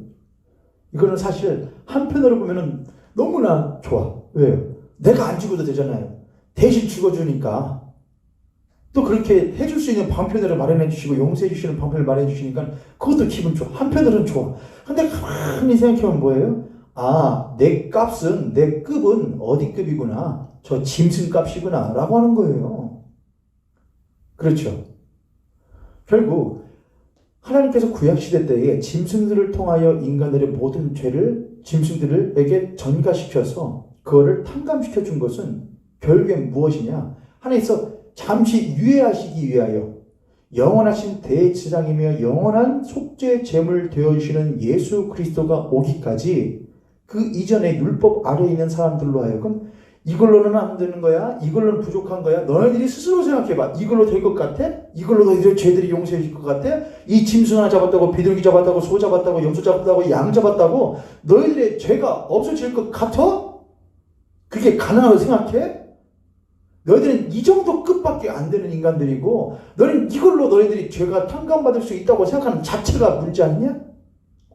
이거는 사실 한편으로 보면은 너무나 좋아. 왜요? 내가 안 죽어도 되잖아요. 대신 죽어주니까. 또 그렇게 해줄 수 있는 방편을 마련해 주시고 용서해 주시는 방편을 마련해 주시니까 그것도 기분 좋아. 한편으로는 좋아. 근데 가만히 생각해보면 뭐예요? 내 값은, 내 급은 어디 급이구나. 저 짐승 값이구나 라고 하는 거예요. 그렇죠. 결국 하나님께서 구약시대 때에 짐승들을 통하여 인간들의 모든 죄를 짐승들에게 전가시켜서 그거를 탕감시켜 준 것은 결국엔 무엇이냐? 하나님께서 잠시 유예하시기 위하여, 영원하신 대제사장이며 영원한 속죄 제물 되어주시는 예수 그리스도가 오기까지 그 이전에 율법 아래에 있는 사람들로 하여금 이걸로는 안 되는 거야? 이걸로는 부족한 거야? 너희들이 스스로 생각해봐. 이걸로 될 것 같아? 이걸로 너희들의 죄들이 용서해질 것 같아? 이 짐승 하나 잡았다고, 비둘기 잡았다고, 소 잡았다고, 염소 잡았다고, 양 잡았다고 너희들의 죄가 없어질 것 같아? 그게 가능하다고 생각해? 너희들은 이 정도 끝밖에 안 되는 인간들이고 너희는 이걸로 너희들이 죄가 탕감받을 수 있다고 생각하는 자체가 문제 아니냐?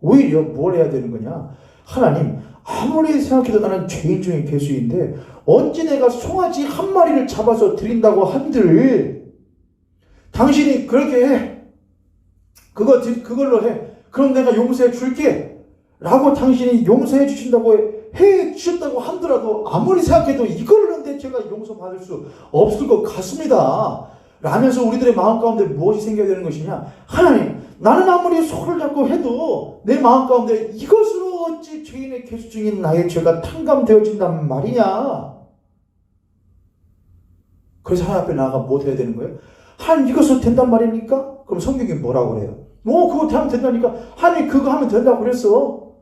오히려 뭘 해야 되는 거냐? 하나님, 아무리 생각해도 나는 죄인 중에 괴수인데 어찌 내가 송아지 한 마리를 잡아서 드린다고 한들 당신이 그렇게 해. 그걸로 해. 그럼 내가 용서해 줄게. 라고 당신이 용서해 주신다고 해 주셨다고 하더라도 아무리 생각해도 이걸로는 내 죄가 용서받을 수 없을 것 같습니다. 라면서 우리들의 마음 가운데 무엇이 생겨야 되는 것이냐? 하나님, 나는 아무리 손을 잡고 해도 내 마음 가운데 이것으로 어찌 죄인의 괴수 중인 나의 죄가 탕감되어진단 말이냐? 그래서 하나님 앞에 나아가 뭐 해야 되는 거예요? 하나님, 이것으로 된단 말입니까? 그럼 성경이 뭐라고 그래요? 그거 하면 된다니까. 하나님, 그거 하면 된다고 그랬어.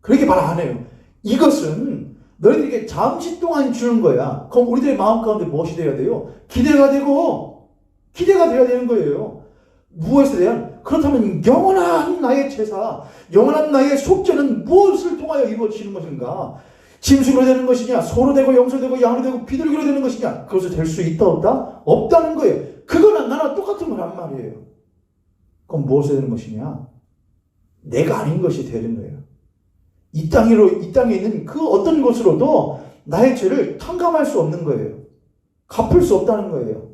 그렇게 말 안 해요. 이것은 너희들에게 잠시 동안 주는 거야. 그럼 우리들의 마음 가운데 무엇이 되어야 돼요? 기대가 돼야 되는 거예요. 무엇에 대한? 그렇다면 영원한 나의 제사, 영원한 나의 속죄는 무엇을 통하여 이루어지는 것인가? 짐승으로 되는 것이냐? 소로 되고 염소로 되고 양으로 되고 비둘기로 되는 것이냐? 그것을 될 수 있다 없다? 없다는 거예요. 그거나 나나 똑같은 거란 말이에요. 그럼 무엇이 되는 것이냐? 내가 아닌 것이 되는 거예요. 이 땅에 있는 그 어떤 것으로도 나의 죄를 탕감할 수 없는 거예요. 갚을 수 없다는 거예요.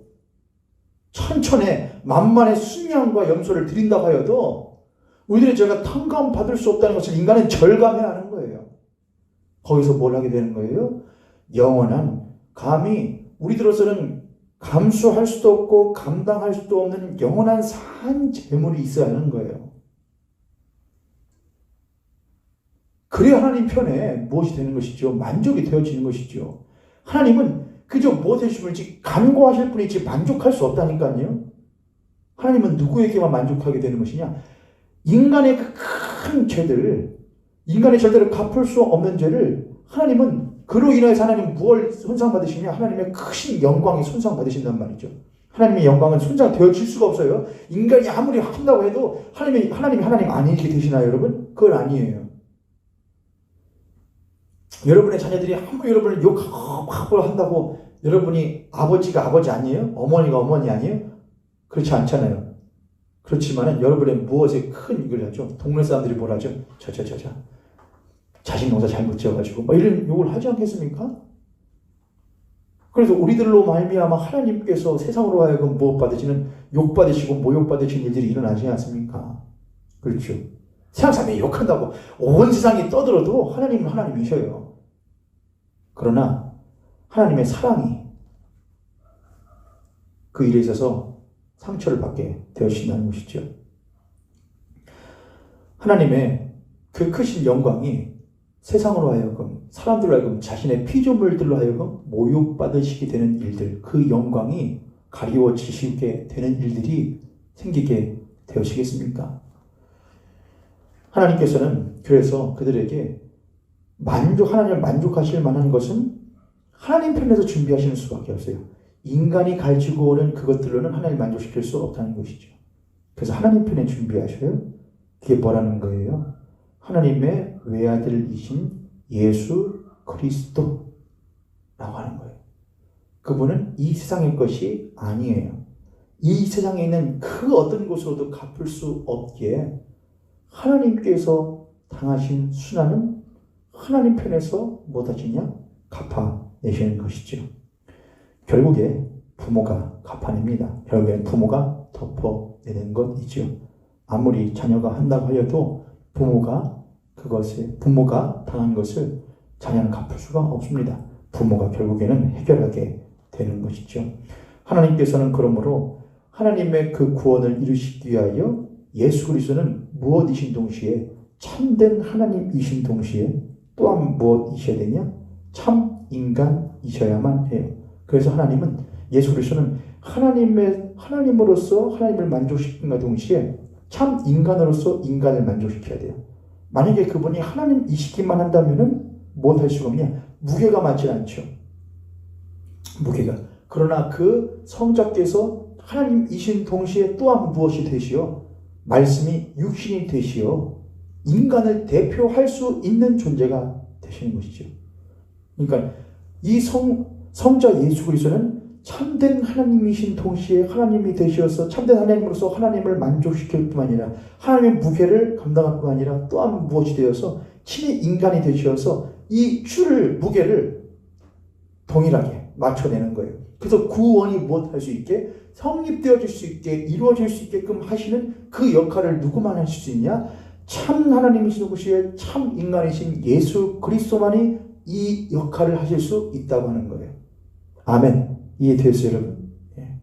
천천에 만만의 순양과 염소를 드린다고 하여도 우리들의 죄가 탕감받을 수 없다는 것을 인간은 절감해야 하는 거예요. 거기서 뭘 하게 되는 거예요? 영원한, 감히 우리들로서는 감수할 수도 없고 감당할 수도 없는 영원한 산 재물이 있어야 하는 거예요. 그래야 하나님 편에 무엇이 되는 것이죠? 만족이 되어지는 것이죠. 하나님은 그저 무엇 해주실지 간구하실 뿐이지 만족할 수 없다니까요. 하나님은 누구에게만 만족하게 되는 것이냐? 인간의 그 큰 죄들, 인간의 절대로 갚을 수 없는 죄를 하나님은 그로 인해서 하나님 무엇을 손상받으시냐? 하나님의 크신 영광이 손상받으신단 말이죠. 하나님의 영광은 손상되어질 수가 없어요. 인간이 아무리 한다고 해도 하나님이 하나님 아니게 되시나요, 여러분? 그건 아니에요. 여러분의 자녀들이 한번 여러분을 욕하고 한다고 여러분이 아버지가 아버지 아니에요? 어머니가 어머니 아니에요? 그렇지 않잖아요. 그렇지만은 여러분의 무엇에 큰 이걸 하죠. 동네 사람들이 뭘 하죠? 자식 농사 잘못 지어가지고 이런 욕을 하지 않겠습니까? 그래서 우리들로 말미암아 하나님께서 세상으로 하여금 무엇 받으시는 욕 받으시고 모욕 받으시는 일들이 일어나지 않습니까? 그렇죠. 세상 사람이 욕한다고 온 세상이 떠들어도 하나님은 하나님이셔요. 그러나 하나님의 사랑이 그 일에 있어서 상처를 받게 되어진다는 것이죠. 하나님의 그 크신 영광이 세상으로 하여금 사람들로 하여금 자신의 피조물들로 하여금 모욕받으시게 되는 일들, 그 영광이 가리워지시게 되는 일들이 생기게 되어지겠습니까? 하나님께서는 그래서 그들에게 하나님을 만족하실 만한 것은 하나님 편에서 준비하시는 수밖에 없어요. 인간이 가지고 오는 그것들로는 하나님을 만족시킬 수 없다는 것이죠. 그래서 하나님 편에 준비하셔요. 그게 뭐라는 거예요? 하나님의 외아들이신 예수 그리스도라고 하는 거예요. 그분은 이 세상의 것이 아니에요. 이 세상에 있는 그 어떤 것으로도 갚을 수 없기에 하나님께서 당하신 순환은 하나님 편에서 못하시냐? 갚아내시는 것이죠. 결국에 부모가 갚아냅니다. 결국엔 부모가 덮어내는 것이죠. 아무리 자녀가 한다고 하여도 부모가 당한 것을 자녀는 갚을 수가 없습니다. 부모가 결국에는 해결하게 되는 것이죠. 하나님께서는 그러므로 하나님의 그 구원을 이루시기 위하여 예수 그리스도는 무엇이신 동시에 참된 하나님이신 동시에 또한 무엇이셔야 되냐? 참 인간이셔야만 해요. 그래서 하나님은 예수 그리스도는 하나님으로서 하나님을 만족시킨과 동시에 참 인간으로서 인간을 만족시켜야 돼요. 만약에 그분이 하나님이시기만 한다면은 못할 수가 없냐? 무게가 맞지 않죠. 무게가. 그러나 그 성자께서 하나님이신 동시에 또한 무엇이 되시오? 말씀이 육신이 되시오. 인간을 대표할 수 있는 존재가 되시는 것이죠. 그러니까 이 성자 예수 그리스도는 참된 하나님이신 동시에 하나님이 되셔서 참된 하나님으로서 하나님을 만족시킬 뿐만 아니라 하나님의 무게를 감당할 뿐만 아니라 또한 무엇이 되어서 친히 인간이 되셔서 이 줄을 무게를 동일하게 맞춰내는 거예요. 그래서 구원이 무엇할 수 있게 성립되어질 수 있게 이루어질 수 있게끔 하시는 그 역할을 누구만 하실 수 있냐? 참 하나님이신 동시에 참 인간이신 예수 그리스도만이 이 역할을 하실 수 있다고 하는 거예요. 아멘. 이해되었어요, 여러분? 예.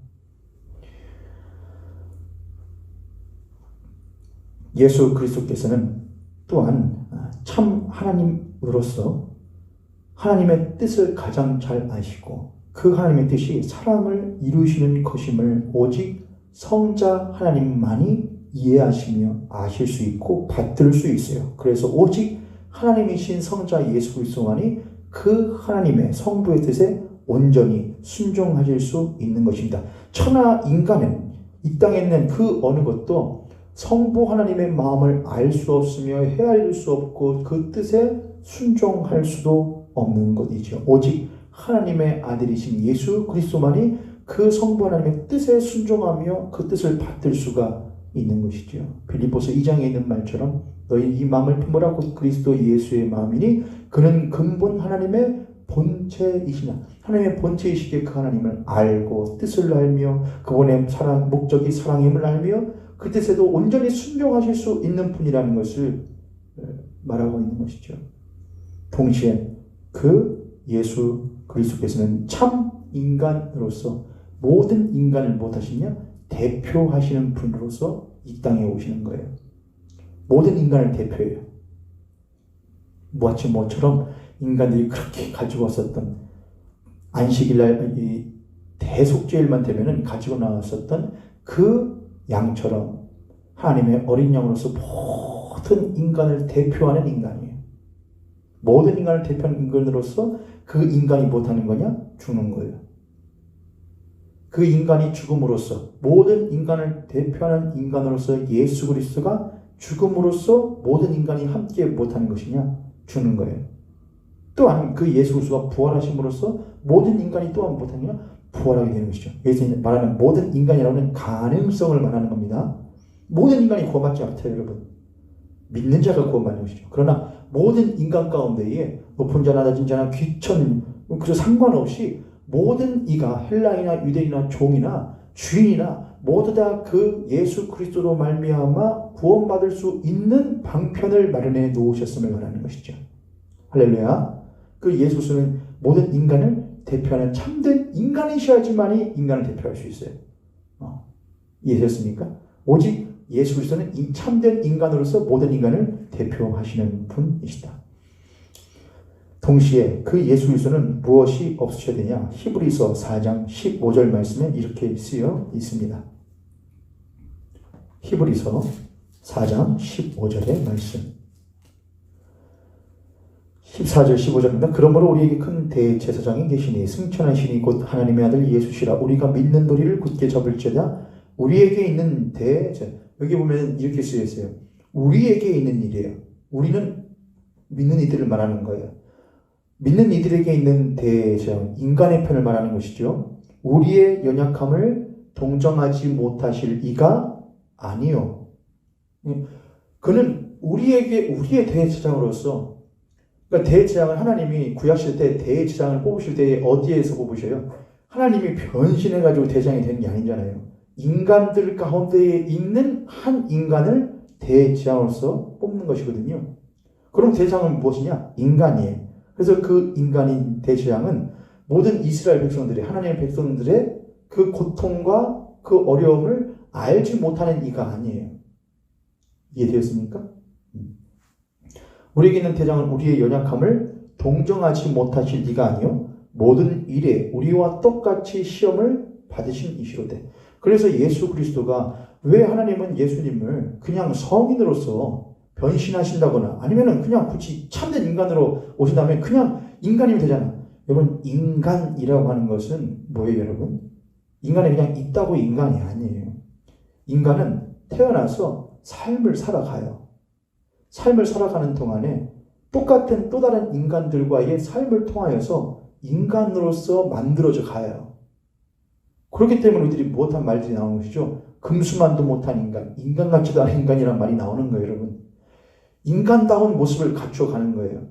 예수 그리스도께서는 또한 참 하나님으로서 하나님의 뜻을 가장 잘 아시고 그 하나님의 뜻이 사람을 이루시는 것임을 오직 성자 하나님만이 이해하시며 아실 수 있고 받들 수 있어요. 그래서 오직 하나님이신 성자 예수 그리스도만이 그 하나님의 성부의 뜻에 온전히 순종하실 수 있는 것입니다. 천하 인간은 이 땅에 있는 그 어느 것도 성부 하나님의 마음을 알 수 없으며 헤아릴 수 없고 그 뜻에 순종할 수도 없는 것이죠. 오직 하나님의 아들이신 예수 그리스도만이 그 성부 하나님의 뜻에 순종하며 그 뜻을 받들 수가 있는 것이죠. 빌립보서 2장에 있는 말처럼 너희 이 마음을 품으라 곧 그리스도 예수의 마음이니 그는 근본 하나님의 본체이시냐. 하나님의 본체이시기에 그 하나님을 알고 뜻을 알며 그분의 목적이 사랑임을 알며 그 뜻에도 온전히 순종하실 수 있는 분이라는 것을 말하고 있는 것이죠. 동시에 그 예수 그리스도께서는 참 인간으로서 모든 인간을 무엇하시냐? 대표하시는 분으로서 이 땅에 오시는 거예요. 모든 인간을 대표해요. 마치 뭐처럼 인간들이 그렇게 가지고 왔었던 안식일날 이 대속죄일만 되면은 가지고 나왔었던 그 양처럼 하나님의 어린 양으로서 모든 인간을 대표하는 인간이에요. 모든 인간을 대표하는 인간으로서 그 인간이 못하는 거냐? 죽는 거예요. 그 인간이 죽음으로써 모든 인간을 대표하는 인간으로서 예수 그리스도가 죽음으로써 모든 인간이 함께 못하는 것이냐? 죽는 거예요. 또한 그 예수 그리스도가 부활하심으로써 모든 인간이 또한 못하느냐? 부활하게 되는 것이죠. 여기서 말하는 모든 인간이라는 가능성을 말하는 겁니다. 모든 인간이 구원받지 않대요, 여러분. 믿는 자가 구원받는 것이죠. 그러나 모든 인간 가운데에 높은 자나 낮은 자나 귀천 그 상관없이 모든 이가 헬라이나 유대인이나 종이나 주인이나 모두 다 그 예수 그리스도로 말미암아 구원받을 수 있는 방편을 마련해 놓으셨음을 말하는 것이죠. 할렐루야. 그 예수는 모든 인간을 대표하는 참된 인간이셔야지만이 인간을 대표할 수 있어요. 이해되셨습니까? 오직 예수 그리스도는 이 참된 인간으로서 모든 인간을 대표하시는 분이시다. 동시에 그 예수 그리스도는 무엇이 없으셔야 되냐? 히브리서 4장 15절 말씀에 이렇게 쓰여 있습니다. 히브리서 4장 15절의 말씀. 14절 15절입니다. 그러므로 우리에게 큰 대제사장이 계시니 승천하시니 곧 하나님의 아들 예수시라. 우리가 믿는 도리를 굳게 잡을지어다. 우리에게 있는 여기 보면 이렇게 쓰여 있어요. 우리에게 있는 일이에요. 우리는 믿는 이들을 말하는 거예요. 믿는 이들에게 있는 대제사장, 인간의 편을 말하는 것이죠. 우리의 연약함을 동정하지 못하실 이가 아니요. 그는 우리의 대제사장으로서, 그러니까 대제사장은 하나님이 구약시대 때 대제사장을 뽑으실 때 어디에서 뽑으셔요? 하나님이 변신해가지고 대제사장이 되는 게 아니잖아요. 인간들 가운데에 있는 한 인간을 대제사장으로서 뽑는 것이거든요. 그럼 대제사장은 무엇이냐? 인간이에요. 그래서 그 인간인 대제사장은 모든 이스라엘 백성들의 하나님의 백성들의 그 고통과 그 어려움을 알지 못하는 이가 아니에요. 이해되었습니까? 우리에게 있는 대장은 우리의 연약함을 동정하지 못하실 이가 아니요 모든 일에 우리와 똑같이 시험을 받으신 이시로되. 그래서 예수 그리스도가 왜 하나님은 예수님을 그냥 성인으로서 변신하신다거나 아니면은 그냥 굳이 참된 인간으로 오신다면 그냥 인간이면 되잖아. 여러분, 인간이라고 하는 것은 뭐예요, 여러분? 인간이 그냥 있다고 인간이 아니에요. 인간은 태어나서 삶을 살아가요. 삶을 살아가는 동안에 똑같은 또 다른 인간들과의 삶을 통하여서 인간으로서 만들어져 가요. 그렇기 때문에 우리들이 못한 말들이 나오는 것이죠. 금수만도 못한 인간, 인간 같지도 않은 인간이란 말이 나오는 거예요, 여러분. 인간다운 모습을 갖추어 가는 거예요.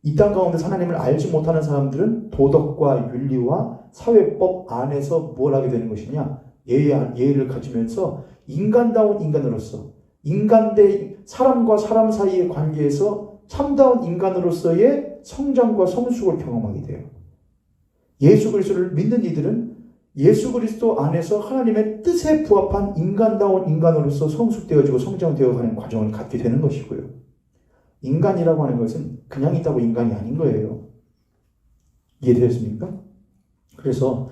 이 땅 가운데 하나님을 알지 못하는 사람들은 도덕과 윤리와 사회법 안에서 뭘 하게 되는 것이냐? 예의를 가지면서 인간다운 인간으로서, 인간 대 사람과 사람 사이의 관계에서 참다운 인간으로서의 성장과 성숙을 경험하게 돼요. 예수 그리스도를 믿는 이들은 예수 그리스도 안에서 하나님의 뜻에 부합한 인간다운 인간으로서 성숙되어지고 성장되어가는 과정을 갖게 되는 것이고요. 인간이라고 하는 것은 그냥 있다고 인간이 아닌 거예요. 이해되셨습니까? 그래서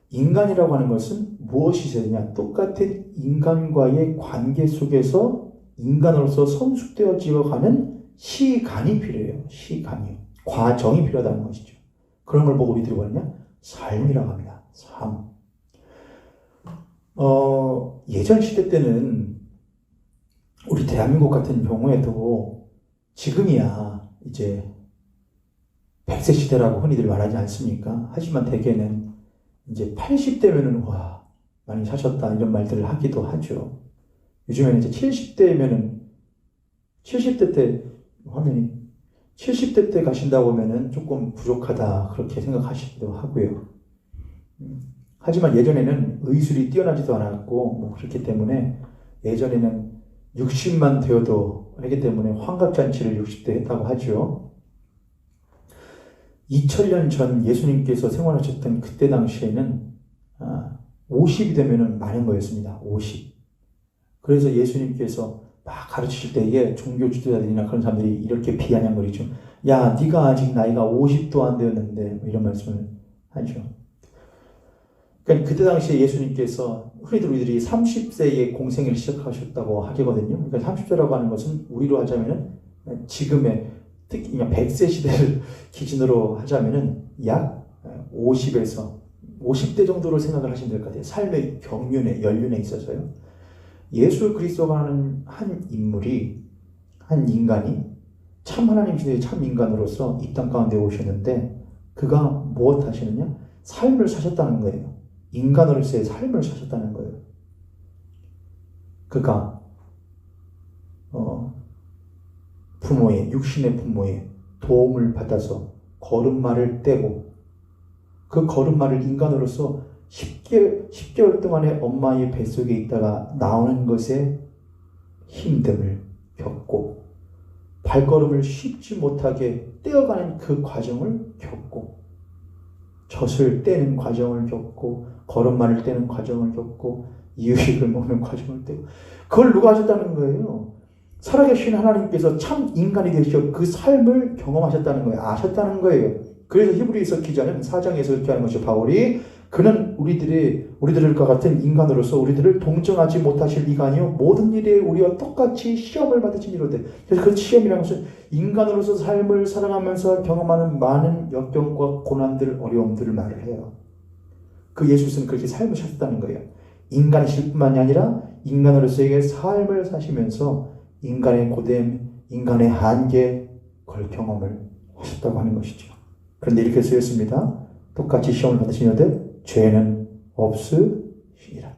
인간이라고 하는 것은 무엇이 되느냐? 똑같은 인간과의 관계 속에서 인간으로서 성숙되어지어가는 시간이 필요해요. 시간이요. 과정이 필요하다는 것이죠. 그런 걸 보고 우리들이 뭐냐? 삶이라고 합니다. 삶. 예전 시대 때는 우리 대한민국 같은 경우에도 지금이야 이제 100세 시대라고 흔히들 말하지 않습니까? 하지만 대개는 이제 80대면은 와 많이 사셨다 이런 말들을 하기도 하죠. 요즘에는 이제 70대면은 70대 때 화면이 70대 때 가신다고 하면은 조금 부족하다 그렇게 생각하시기도 하고요. 하지만 예전에는 의술이 뛰어나지도 않았고 뭐 그렇기 때문에 예전에는 60만 되어도 하기 때문에 환갑잔치를 60대 했다고 하죠. 2000년 전 예수님께서 생활하셨던 그때 당시에는 50이 되면은 많은 거였습니다. 50. 그래서 예수님께서 막 가르치실 때에 종교 지도자들이나 그런 사람들이 이렇게 비아냥거리죠. 야, 네가 아직 나이가 50도 안 되었는데 이런 말씀을 하죠. 그러니까 그때 당시에 예수님께서 흔히들 우리들이 30세에 공생애를 시작하셨다고 하거든요. 그러니까 30세라고 하는 것은 우리로 하자면은 지금의 특히 100세 시대를 기준으로 하자면은 약 50에서 50대 정도로 생각을 하시면 될 것 같아요. 삶의 경륜에 연륜에 있어서요. 예수 그리스도가 하는 한 인물이 한 인간이 참 하나님 시대의 참 인간으로서 이 땅 가운데 오셨는데 그가 무엇 하시느냐? 삶을 사셨다는 거예요. 인간으로서의 삶을 사셨다는 거예요. 그가 부모의 육신의 부모의 도움을 받아서 걸음마를 떼고 그 걸음마를 인간으로서 10개월 동안의 엄마의 뱃속에 있다가 나오는 것에 힘듦을 겪고 발걸음을 쉽지 못하게 떼어가는 그 과정을 겪고 젖을 떼는 과정을 겪고 걸음마를 떼는 과정을 겪고 이유식을 먹는 과정을 떼고 그걸 누가 하셨다는 거예요? 살아계신 하나님께서 참 인간이 되셔 그 삶을 경험하셨다는 거예요. 아셨다는 거예요. 그래서 히브리서 기자는 4장에서 이렇게 하는 것이죠. 바울이 그는 우리들과 같은 인간으로서 우리들을 동정하지 못하실 이가 아니요 모든 일에 우리와 똑같이 시험을 받으신 이로되. 그래서 그 시험이라는 것은 인간으로서 삶을 살아가면서 경험하는 많은 역경과 고난들, 어려움들을 말을 해요. 그 예수는 그렇게 삶을 사셨다는 거예요. 인간이실 뿐만이 아니라 인간으로서의 삶을 사시면서 인간의 고됨, 인간의 한계, 그걸 경험을 하셨다고 하는 것이죠. 그런데 이렇게 쓰였습니다. 똑같이 시험을 받으시는데 죄는 없으시니라.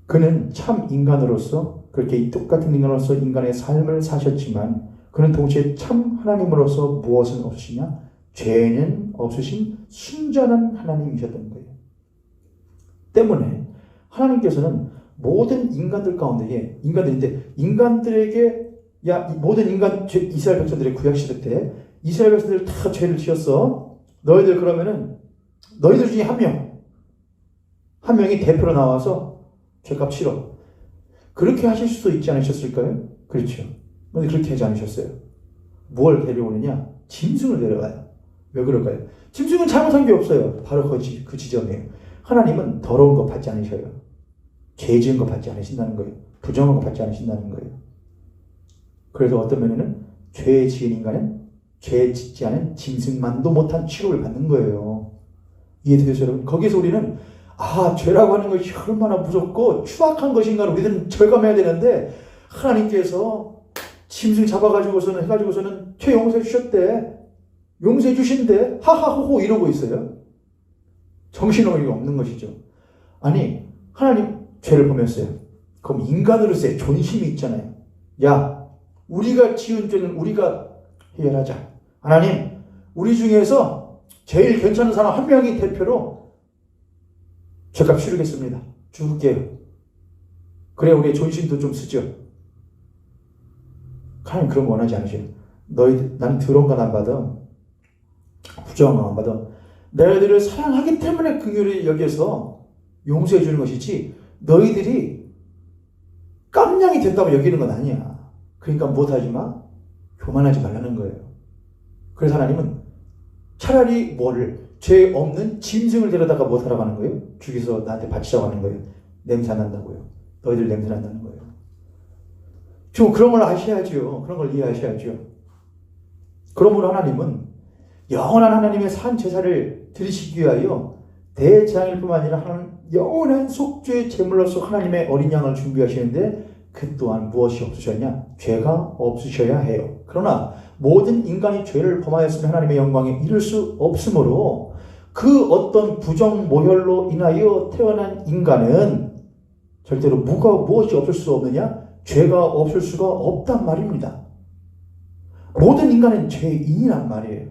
그는 참 인간으로서 그렇게 똑같은 인간으로서 인간의 삶을 사셨지만 그는 동시에 참 하나님으로서 무엇은 없으시냐? 죄는 없으신 순전한 하나님이셨던 거예요. 때문에 하나님께서는 모든 인간들 가운데에 인간들에게 모든 이스라엘 백성들의 구약시대 때 이스라엘 백성들 다 죄를 지었어. 너희들 그러면은 너희들 중에 한 명이 대표로 나와서 죄값 치러. 그렇게 하실 수도 있지 않으셨을까요? 그렇죠. 그런데 그렇게 하지 않으셨어요. 뭘 데려오느냐? 짐승을 데려와요. 왜 그럴까요? 짐승은 잘못한 게 없어요. 바로 그 지점이에요. 하나님은 더러운 거 받지 않으셔요. 죄 지은 거 받지 않으신다는 거예요. 부정한 거 받지 않으신다는 거예요. 그래서 어떤 면에는 죄 지은 인간은 죄 짓지 않은 짐승만도 못한 취급을 받는 거예요. 이해되세요, 여러분? 거기서 우리는 죄라고 하는 것이 얼마나 무섭고 추악한 것인가를 우리들은 절감해야 되는데 하나님께서 짐승 잡아가지고서는 해가지고서는 죄 용서해 주셨대. 용서해 주신대. 하하호호 이러고 있어요. 정신어이가 없는 것이죠. 아니, 하나님 죄를 보면서요. 그럼 인간으로서의 존심이 있잖아요. 야, 우리가 지은 죄는 우리가 해결하자. 하나님, 우리 중에서 제일 괜찮은 사람 한 명이 대표로 죄값 치르겠습니다. 죽을게요. 그래 우리의 존심도 좀 쓰죠. 하나님 그런 거 원하지 않으셔요. 나는 더러운 건 안 받아. 부정한 건 안 받아. 너희들을 사랑하기 때문에 긍휼히 여겨서 용서해 주는 것이지 너희들이 깜냥이 된다고 여기는 건 아니야. 그러니까 못하지 마. 교만하지 말라는 거예요. 그래서 하나님은 차라리 죄 없는 짐승을 데려다가 못하라고 하는 거예요? 죽여서 나한테 바치자고 하는 거예요. 냄새 안 난다고요. 너희들 냄새 난다는 거예요. 좀 그런 걸 아셔야죠. 그런 걸 이해하셔야죠. 그러므로 하나님은 영원한 하나님의 산 제사를 드리시기 위하여 대제사장일뿐만 아니라 영원한 속죄의 제물로서 하나님의 어린 양을 준비하시는데 그 또한 무엇이 없으셨냐? 죄가 없으셔야 해요. 그러나 모든 인간이 죄를 범하였으면 하나님의 영광에 이를 수 없으므로 그 어떤 부정 모혈로 인하여 태어난 인간은 절대로 무엇이 없을 수 없느냐? 죄가 없을 수가 없단 말입니다. 모든 인간은 죄인이란 말이에요.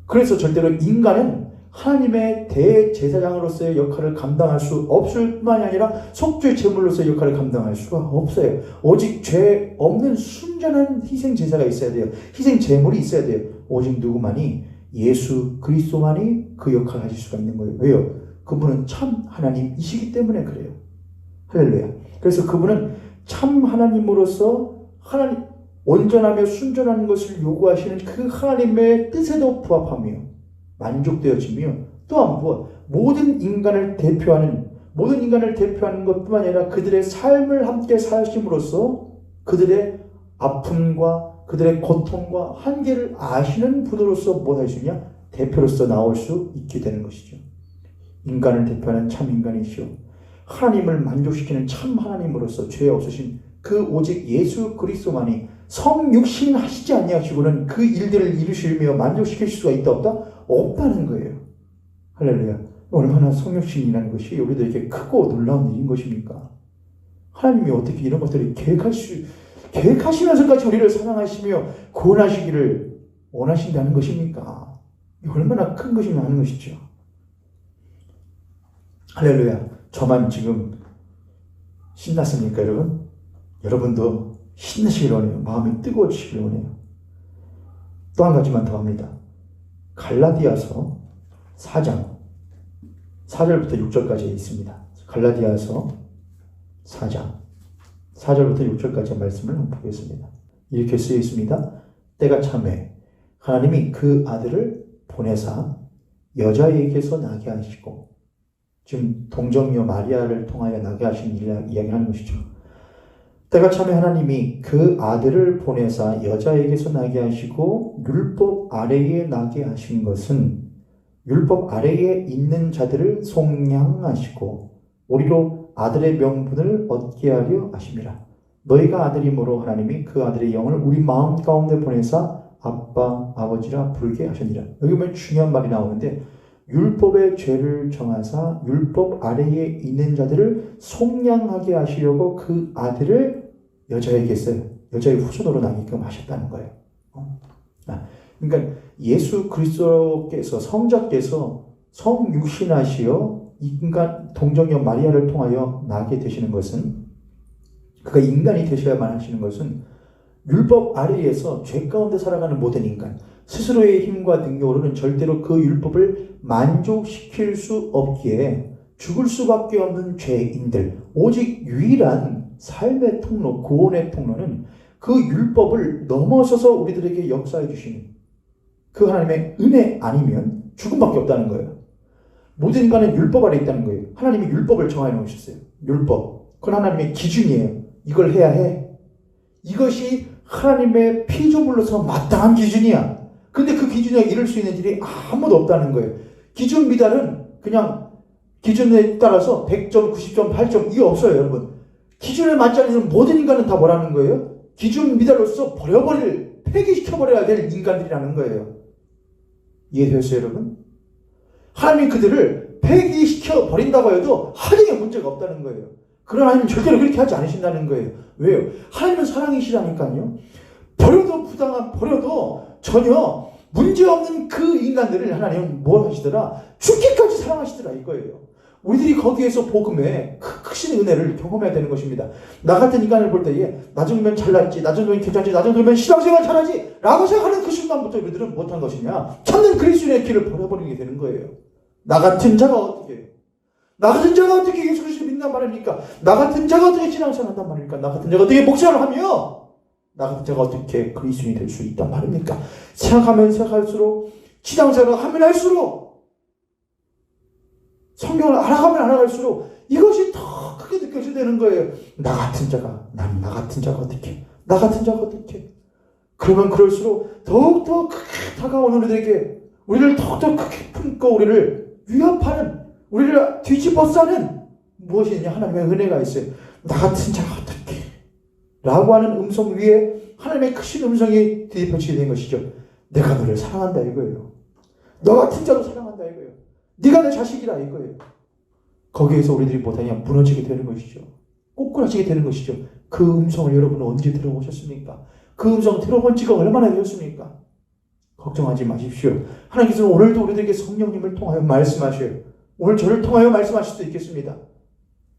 그래서 절대로 인간은 하나님의 대제사장으로서의 역할을 감당할 수 없을 뿐만이 아니라 속죄 제물로서의 역할을 감당할 수가 없어요. 오직 죄 없는 순전한 희생 제사가 있어야 돼요. 희생 제물이 있어야 돼요. 오직 누구만이 예수 그리스도만이 그 역할을 하실 수가 있는 거예요. 왜요? 그분은 참 하나님이시기 때문에 그래요. 할렐루야. 그래서 그분은 참 하나님으로서 온전하며 순전한 것을 요구하시는 그 하나님의 뜻에도 부합하며 만족되어지며 또한 모든 인간을 대표하는 것뿐만 아니라 그들의 삶을 함께 사심으로써 그들의 아픔과 그들의 고통과 한계를 아시는 분으로서 무엇할 수 있냐? 대표로서 나올 수 있게 되는 것이죠. 인간을 대표하는 참 인간이시오. 하나님을 만족시키는 참 하나님으로서 죄 없으신 그 오직 예수 그리스도만이 성육신 하시지 아니하시고는 그 일들을 이루시며 만족시킬 수가 있다 없다? 없다는 거예요. 할렐루야. 얼마나 성육신이라는 것이 우리들에게 크고 놀라운 일인 것입니까? 하나님이 어떻게 이런 것들을 계획하시면서까지 우리를 사랑하시며 구원하시기를 원하신다는 것입니까? 얼마나 큰 것이냐 하는 것이죠. 할렐루야. 저만 지금 신났습니까, 여러분? 여러분도 신나시길 원해요. 마음이 뜨거워지시길 원해요. 또 한 가지만 더 합니다. 갈라디아서 4장 4절부터 6절까지 있습니다. 갈라디아서 4장 4절부터 6절까지의 말씀을 한번 보겠습니다. 이렇게 쓰여 있습니다. 때가 참에 하나님이 그 아들을 보내사 여자에게서 나게 하시고, 지금 동정녀 마리아를 통하여 나게 하신 이야기하는 것이죠. 때가 참에 하나님이 그 아들을 보내사 여자에게서 나게 하시고 율법 아래에 나게 하신 것은 율법 아래에 있는 자들을 속량하시고 우리로 아들의 명분을 얻게 하려 하심이라. 너희가 아들이므로 하나님이 그 아들의 영을 우리 마음 가운데 보내사 아빠 아버지라 부르게 하셨니라. 여기 보면 중요한 말이 나오는데, 율법의 죄를 정하사 율법 아래에 있는 자들을 속량하게 하시려고 그 아들을 여자에게 써요. 여자의 후손으로 나게끔 하셨다는 거예요. 그러니까 예수 그리스도께서, 성자께서 성육신하시어 인간 동정녀 마리아를 통하여 나게 되시는 것은, 그가 인간이 되셔야만 하시는 것은 율법 아래에서 죄 가운데 살아가는 모든 인간, 스스로의 힘과 능력으로는 절대로 그 율법을 만족시킬 수 없기에 죽을 수밖에 없는 죄인들, 오직 유일한 삶의 통로, 구원의 통로는 그 율법을 넘어서서 우리들에게 역사해 주시는 그 하나님의 은혜 아니면 죽음밖에 없다는 거예요. 모든 인간은 율법 아래 있다는 거예요. 하나님이 율법을 정해 놓으셨어요. 율법. 그건 하나님의 기준이에요. 이걸 해야 해. 이것이 하나님의 피조물로서 마땅한 기준이야. 근데 그 기준에 이룰 수 있는 일이 아무도 없다는 거예요. 기준 미달은 그냥 기준에 따라서 100점, 90점, 8점 이게 없어요, 여러분. 기준에 맞지 않는 모든 인간은 다 뭐라는 거예요? 기준 미달로서 폐기시켜버려야 될 인간들이라는 거예요. 이해되셨어요, 여러분? 하나님이 그들을 폐기시켜버린다고 해도 하나님의 문제가 없다는 거예요. 그러나 하나님은 절대로 그렇게 하지 않으신다는 거예요. 왜요? 하나님은 사랑이시라니까요. 버려도 전혀 문제없는 그 인간들을 하나님은 뭘 하시더라? 죽기까지 사랑하시더라 이거예요. 우리들이 거기에서 복음의 크신 은혜를 경험해야 되는 것입니다. 나 같은 인간을 볼 때에 나 정도면 잘났지, 나 정도면 괜찮지, 나 정도면 신앙생활 잘하지 라고 생각하는 그 순간부터 우리들은 못한 것이냐? 참는 그리스도의 길을 버려버리게 되는 거예요. 나 같은 자가 어떻게 해요? 나 같은 자가 어떻게 예수 그리스도를 믿는단 말입니까? 나 같은 자가 어떻게 신앙생활 한단 말입니까? 나 같은 자가 어떻게 목사를 하며 나 같은 자가 어떻게 그리스도인이 될 수 있단 말입니까? 생각하면 생각할수록 신앙생활을 하면 할수록 성경을 알아가면 알아갈수록 이것이 더 크게 느껴지는 거예요. 나 같은 자가 어떻게 나 같은 자가 어떻게 그러면 그럴수록 더욱더 크게 다가오는 우리들에게 우리를 더욱더 크게 품고 우리를 위협하는 우리를 뒤집어 싸는 무엇이 있냐? 하나님의 은혜가 있어요. 나 같은 자가 어떻게 라고 하는 음성 위에 하나님의 크신 음성이 뒤집혀지게 된 것이죠. 내가 너를 사랑한다 이거예요. 너 같은 자도 사랑한다 이거예요. 네가 내 자식이라 이거예요. 거기에서 우리들이 못하냐 무너지게 되는 것이죠. 꼬꾸라지게 되는 것이죠. 그 음성을 여러분은 언제 들어보셨습니까? 그 음성 들어본 지가 얼마나 되었습니까? 걱정하지 마십시오. 하나님께서는 오늘도 우리들에게 성령님을 통하여 말씀하셔요. 오늘 저를 통하여 말씀하실 수 있겠습니다.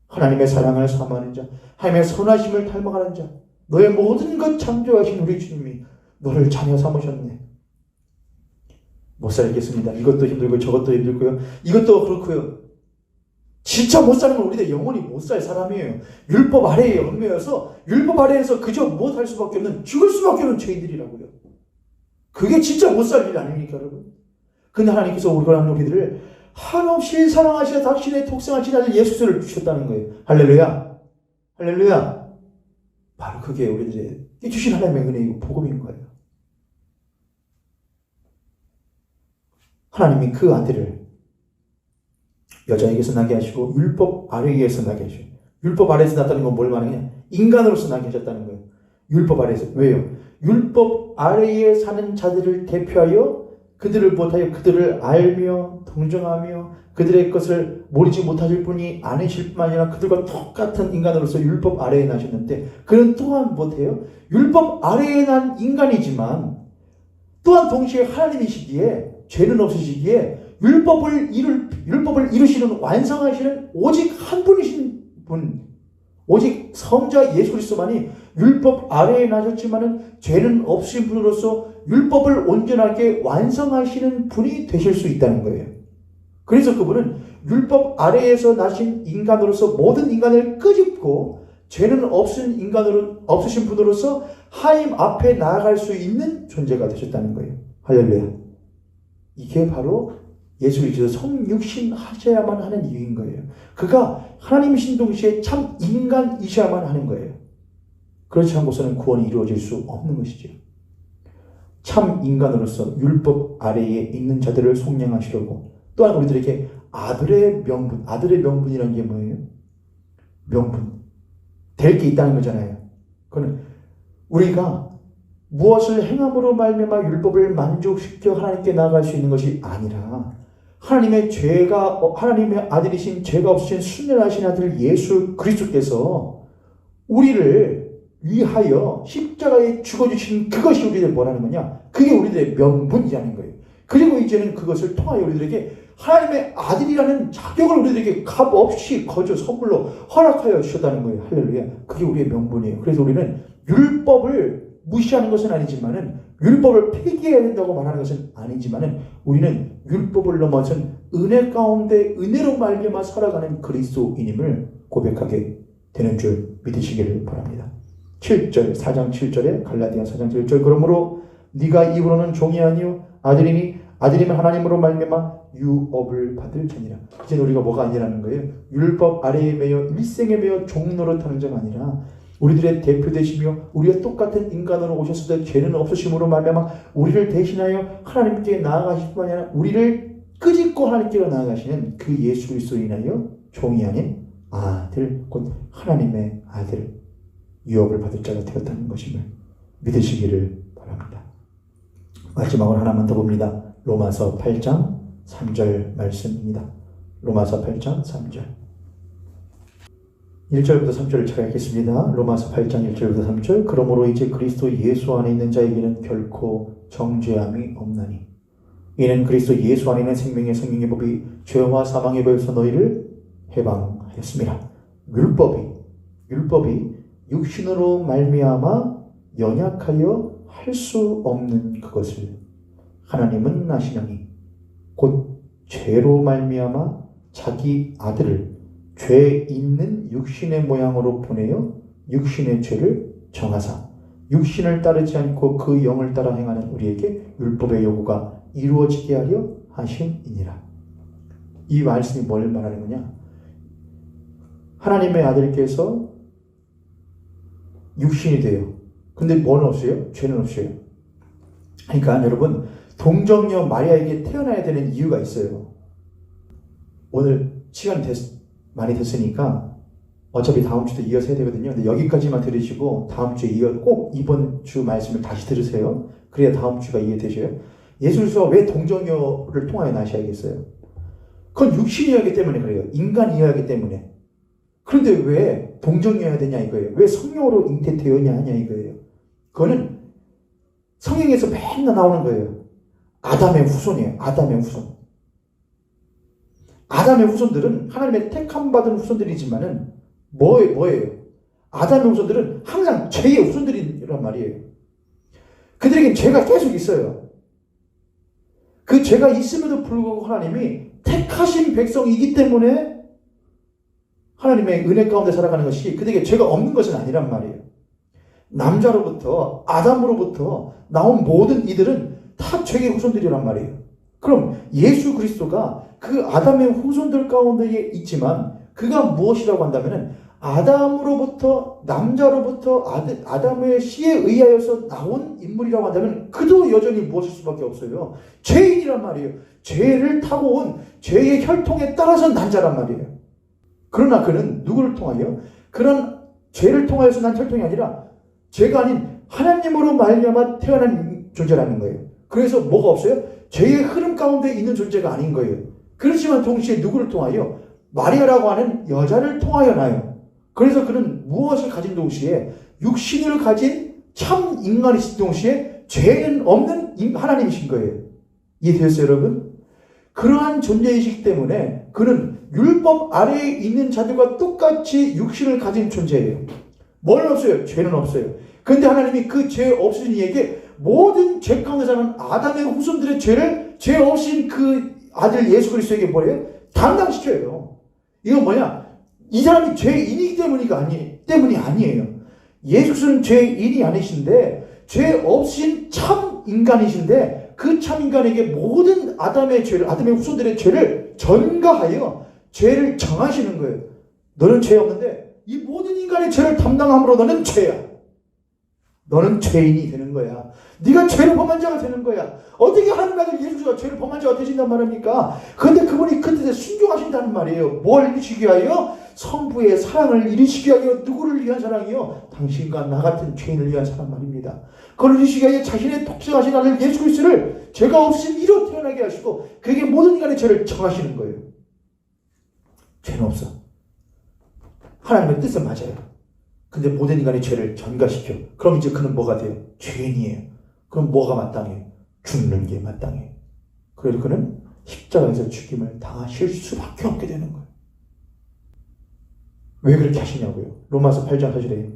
하나님의 사랑을 사모하는 자, 하나님의 선하심을 닮아가는 자, 너의 모든 것 창조하신 우리 주님이 너를 자녀 삼으셨네. 못 살겠습니다. 이것도 힘들고 저것도 힘들고요. 이것도 그렇고요. 진짜 못 사는 건 우리들 영원히 못 살 사람이에요. 율법 아래에 얽매여서 율법 아래에서 그저 못할 수밖에 없는 죽을 수밖에 없는 죄인들이라고요. 그게 진짜 못 살 일 아닙니까 여러분? 근데 하나님께서 우리들을 한없이 사랑하시는 당신의 독생하신 아들 예수를 주셨다는 거예요. 할렐루야. 할렐루야. 바로 그게 우리들의 주신 하나님의 은혜이고 복음인 거예요. 하나님이 그 아들을 여자에게서 나게 하시고 율법 아래에서 나게 하시고 율법 아래에서 났다는 건 뭘 말하냐? 인간으로서 나게 하셨다는 거예요. 율법 아래에서. 왜요? 율법 아래에 사는 자들을 대표하여 그들을 못하여 그들을 알며 동정하며 그들의 것을 모르지 못하실 분이 아니실 뿐만 아니라 그들과 똑같은 인간으로서 율법 아래에 나셨는데 그는 또한 못해요? 율법 아래에 난 인간이지만 또한 동시에 하나님이시기에 죄는 없으시기에 율법을 이루시는 완성하시는 오직 한 분이신 분, 오직 성자 예수 그리스도만이 율법 아래에 나셨지만은 죄는 없으신 분으로서 율법을 온전하게 완성하시는 분이 되실 수 있다는 거예요. 그래서 그분은 율법 아래에서 나신 인간으로서 모든 인간을 끄집고 죄는 없으신 분으로서 하나님 앞에 나아갈 수 있는 존재가 되셨다는 거예요. 할렐루야. 이게 바로 예수 그리스도 성육신 하셔야만 하는 이유인 거예요. 그가 하나님이신 동시에 참 인간이셔야만 하는 거예요. 그렇지 않고서는 구원이 이루어질 수 없는 것이죠. 참 인간으로서 율법 아래에 있는 자들을 속량하시려고 또한 우리들에게 아들의 명분이라는 게 뭐예요? 명분. 될 게 있다는 거잖아요. 그거는 우리가 무엇을 행함으로 말미암아 율법을 만족시켜 하나님께 나아갈 수 있는 것이 아니라 하나님의 아들이신 죄가 없으신 순전하신 아들 예수 그리스도께서 우리를 위하여 십자가에 죽어주신 그것이 우리들 뭐라는 거냐? 그게 우리들의 명분이라는 거예요. 그리고 이제는 그것을 통하여 우리들에게 하나님의 아들이라는 자격을 우리들에게 값없이 거저 선물로 허락하여 주셨다는 거예요. 할렐루야. 그게 우리의 명분이에요. 그래서 우리는 율법을 무시하는 것은 아니지만은 율법을 폐기해야 된다고 말하는 것은 아니지만은 우리는 율법을 넘어선 은혜 가운데 은혜로 말미암아 살아가는 그리스도인임을 고백하게 되는 줄 믿으시기를 바랍니다. 7절 4장 7절에 갈라디아 4장 7절 그러므로 네가 입으로는 종이 아니요 아들이면 하나님으로 말미암아 유업을 받을 자니라. 이제 우리가 뭐가 아니라는 거예요? 율법 아래에 매여 일생에 매여 종노릇하는 자가 아니라 우리들의 대표 되시며 우리와 똑같은 인간으로 오셨을 때 죄는 없으심으로 말미암아 우리를 대신하여 하나님께 나아가실 뿐만 아니라 우리를 끄집고 하나님께로 나아가시는 그 예수 그리스도로 인하여 종이 아닌 아들, 곧 하나님의 아들, 유업을 받을 자가 되었다는 것임을 믿으시기를 바랍니다. 마지막으로 하나만 더 봅니다. 로마서 8장 3절 말씀입니다. 로마서 8장 3절 1절부터 3절을 제가 읽겠습니다. 로마서 8장 1절부터 3절 그러므로 이제 그리스도 예수 안에 있는 자에게는 결코 정죄함이 없나니 이는 그리스도 예수 안에 있는 생명의 법이 죄와 사망의 법에서 너희를 해방하였습니다. 율법이 육신으로 말미암아 연약하여 할 수 없는 그것을 하나님은 아시나니 곧 죄로 말미암아 자기 아들을 죄 있는 육신의 모양으로 보내어 육신의 죄를 정하사 육신을 따르지 않고 그 영을 따라 행하는 우리에게 율법의 요구가 이루어지게 하려 하심이니라. 이 말씀이 뭘 말하는 거냐? 하나님의 아들께서 육신이 돼요. 근데 뭐는 없어요? 죄는 없어요. 그러니까 여러분 동정녀 마리아에게 태어나야 되는 이유가 있어요. 오늘 시간이 많이 됐으니까 어차피 다음 주도 이어서 해야 되거든요. 근데 여기까지만 들으시고 다음 주에 꼭 이번 주 말씀을 다시 들으세요. 그래야 다음 주가 이해되셔요. 예수 그리스도가 왜 동정녀를 통하여 나셔야겠어요? 그건 육신이었기 때문에 그래요. 인간이어야기 때문에. 그런데 왜 동정녀여야 되냐 이거예요. 왜 성령으로 잉태되었냐 하냐 이거예요. 그거는 성경에서 맨날 나오는 거예요. 아담의 후손이에요. 아담의 후손. 아담의 후손들은 하나님의 택함 받은 후손들이지만은 뭐예요? 아담의 후손들은 항상 죄의 후손들이란 말이에요. 그들에겐 죄가 계속 있어요. 그 죄가 있음에도 불구하고 하나님이 택하신 백성이기 때문에 하나님의 은혜 가운데 살아가는 것이 그들에게 죄가 없는 것은 아니란 말이에요. 남자로부터 아담으로부터 나온 모든 이들은 다 죄의 후손들이란 말이에요. 그럼 예수 그리스도가 그 아담의 후손들 가운데에 있지만 그가 무엇이라고 한다면은 아담으로부터 남자로부터 아담의 씨에 의하여서 나온 인물이라고 한다면 그도 여전히 무엇일 수밖에 없어요. 죄인이란 말이에요. 죄를 타고 온 죄의 혈통에 따라서 난 자란 말이에요. 그러나 그는 누구를 통하여? 그런 죄를 통하여서 난 혈통이 아니라 죄가 아닌 하나님으로 말미암아 태어난 존재라는 거예요. 그래서 뭐가 없어요? 죄의 흐름 가운데 있는 존재가 아닌 거예요. 그렇지만 동시에 누구를 통하여? 마리아라고 하는 여자를 통하여 나요. 그래서 그는 무엇을 가진 동시에 육신을 가진 참 인간이신 동시에 죄는 없는 하나님이신 거예요. 이해되셨어요, 여러분? 그러한 존재이시기 때문에 그는 율법 아래에 있는 자들과 똑같이 육신을 가진 존재예요. 뭐는 없어요? 죄는 없어요. 그런데 하나님이 그 죄 없으신 이에게 모든 죄 가운데 사는 아담의 후손들의 죄를 죄 없인 그 아들 예수 그리스도에게 뭐래요? 담당시켜요. 이건 뭐냐? 이 사람이 죄인이기 때문이 아니에요. 예수는 죄인이 아니신데 죄 없인 참 인간이신데 그 참 인간에게 모든 아담의 후손들의 죄를 전가하여 죄를 정하시는 거예요. 너는 죄 없는데 이 모든 인간의 죄를 담당함으로 너는 죄야. 너는 죄인이 되는 거야. 네가 죄를 범한 자가 되는 거야. 어떻게 하나님 아들 예수가 죄를 범한 자가 되신단 말입니까? 그런데 그분이 그 뜻에 순종하신다는 말이에요. 뭘 이루시기 위하여? 성부의 사랑을 이루시기 위하여. 누구를 위한 사랑이요? 당신과 나 같은 죄인을 위한 사랑 말입니다. 그걸 이루시기 위하여 자신의 독생하신 아들 예수 그리스도를 죄가 없인 이로 태어나게 하시고 그에게 모든 인간의 죄를 정하시는 거예요. 죄는 없어. 하나님의 뜻은 맞아요. 근데 모든 인간의 죄를 전가시켜. 그럼 이제 그는 뭐가 돼요? 죄인이에요. 그럼 뭐가 마땅해요? 죽는 게 마땅해요. 그래서 그는 십자가에서 죽임을 당하실 수밖에 없게 되는 거예요. 왜 그렇게 하시냐고요? 로마서 8장 4절에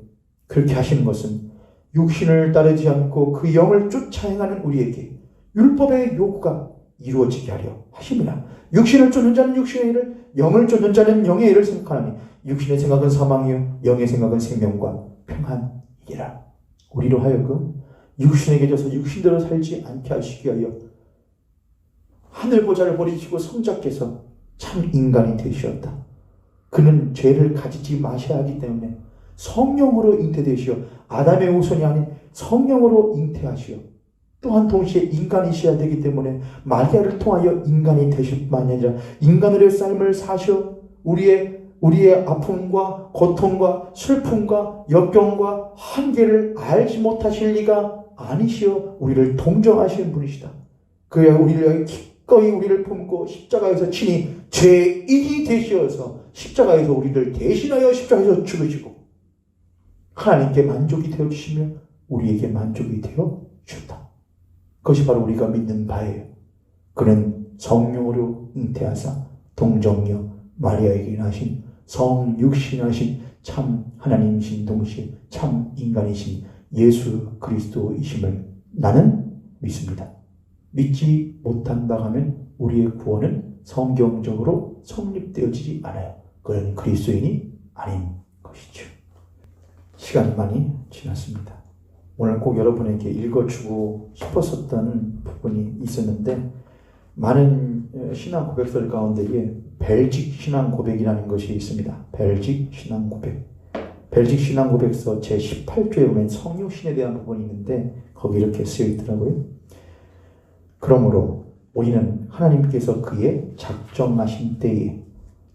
그렇게 하시는 것은 육신을 따르지 않고 그 영을 쫓아 행하는 우리에게 율법의 요구가 이루어지게 하려 하심이라. 육신을 쫓는 자는 육신의 일을, 영을 쫓는 자는 영의 일을 생각하나니 육신의 생각은 사망이요 영의 생각은 생명과 평안이라. 우리로 하여금 육신에게 져서 육신대로 살지 않게 하시기 위하여 하늘 보좌를 버리시고 성자께서 참 인간이 되셨다. 그는 죄를 가지지 마셔야 하기 때문에 성령으로 잉태되시어 아담의 후손이 아닌 성령으로 잉태하시어 또한 동시에 인간이셔야 되기 때문에 마리아를 통하여 인간이 되실 뿐만 아니라 인간으로의 삶을 사셔 우리의 아픔과 고통과 슬픔과 역경과 한계를 알지 못하실 리가 아니시여 우리를 동정하시는 분이시다. 그야 우리를 기꺼이 우리를 품고 십자가에서 친히 죄인이 되시어서 십자가에서 우리를 대신하여 십자가에서 죽으시고 하나님께 만족이 되어 주시며 우리에게 만족이 되어 주셨다. 그것이 바로 우리가 믿는 바예요. 그는 성령으로 잉태하사 동정녀 마리아에게 나신 성육신하신 참 하나님이신 동시에 참 인간이신 예수 그리스도이심을 나는 믿습니다. 믿지 못한다 하면 우리의 구원은 성경적으로 성립되어지지 않아요. 그는 그리스도인이 아닌 것이죠. 시간이 많이 지났습니다. 오늘 꼭 여러분에게 읽어주고 싶었었던 부분이 있었는데 많은 신앙 고백설 가운데에 벨직 신앙 고백이라는 것이 있습니다. 벨직 신앙 고백. 벨직 신앙 고백서 제18조에 보면 성육신에 대한 부분이 있는데 거기 이렇게 쓰여 있더라고요. 그러므로 우리는 하나님께서 그의 작정하신 때에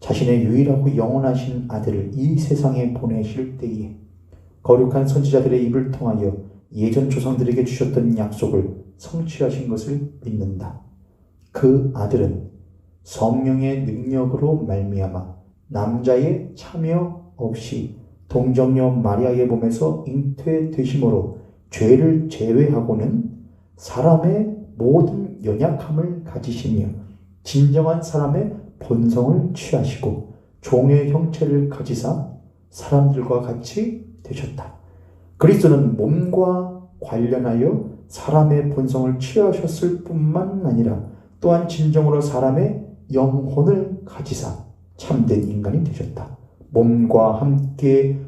자신의 유일하고 영원하신 아들을 이 세상에 보내실 때에 거룩한 선지자들의 입을 통하여 예전 조상들에게 주셨던 약속을 성취하신 것을 믿는다. 그 아들은 성령의 능력으로 말미암아 남자의 참여 없이 동정녀 마리아의 몸에서 잉태되심으로 죄를 제외하고는 사람의 모든 연약함을 가지시며 진정한 사람의 본성을 취하시고 종의 형체를 가지사 사람들과 같이 되셨다. 그리스도는 몸과 관련하여 사람의 본성을 취하셨을 뿐만 아니라 또한 진정으로 사람의 영혼을 가지사 참된 인간이 되셨다. 몸과 함께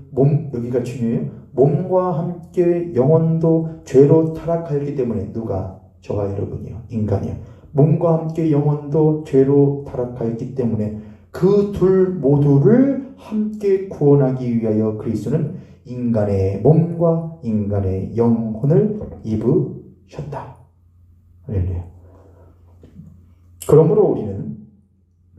여기가 중요해요. 몸과 함께 영혼도 죄로 타락하였기 때문에 누가? 저와 여러분이요. 인간이요. 몸과 함께 영혼도 죄로 타락하였기 때문에 그 둘 모두를 함께 구원하기 위하여 그리스도는 인간의 몸과 인간의 영혼을 입으셨다. 할렐루야. 그러므로 우리는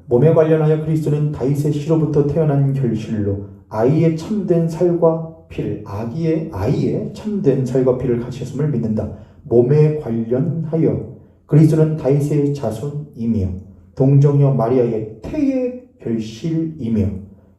몸에 관련하여 그리스도는 다윗의 씨로부터 태어난 결실로 아이의 참된 살과 피를 아이의 참된 살과 피를 가지셨음을 믿는다. 몸에 관련하여 그리스도는 다윗의 자손이며 동정녀 마리아의 태의 결실이며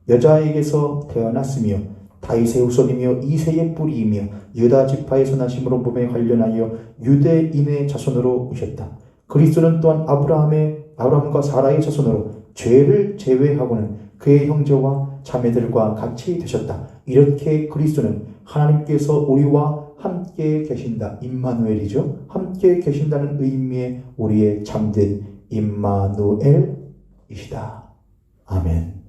여자에게서 태어났으며 다윗의 후손이며 이새의 뿌리이며 유다 지파에서 나심으로 몸에 관련하여 유대인의 자손으로 오셨다. 그리스도는 또한 아브라함과 사라의 자손으로 죄를 제외하고는 그의 형제와 자매들과 같이 되셨다. 이렇게 그리스도는 하나님께서 우리와 함께 계신다. 임마누엘이죠. 함께 계신다는 의미의 우리의 참된 임마누엘이시다. 아멘.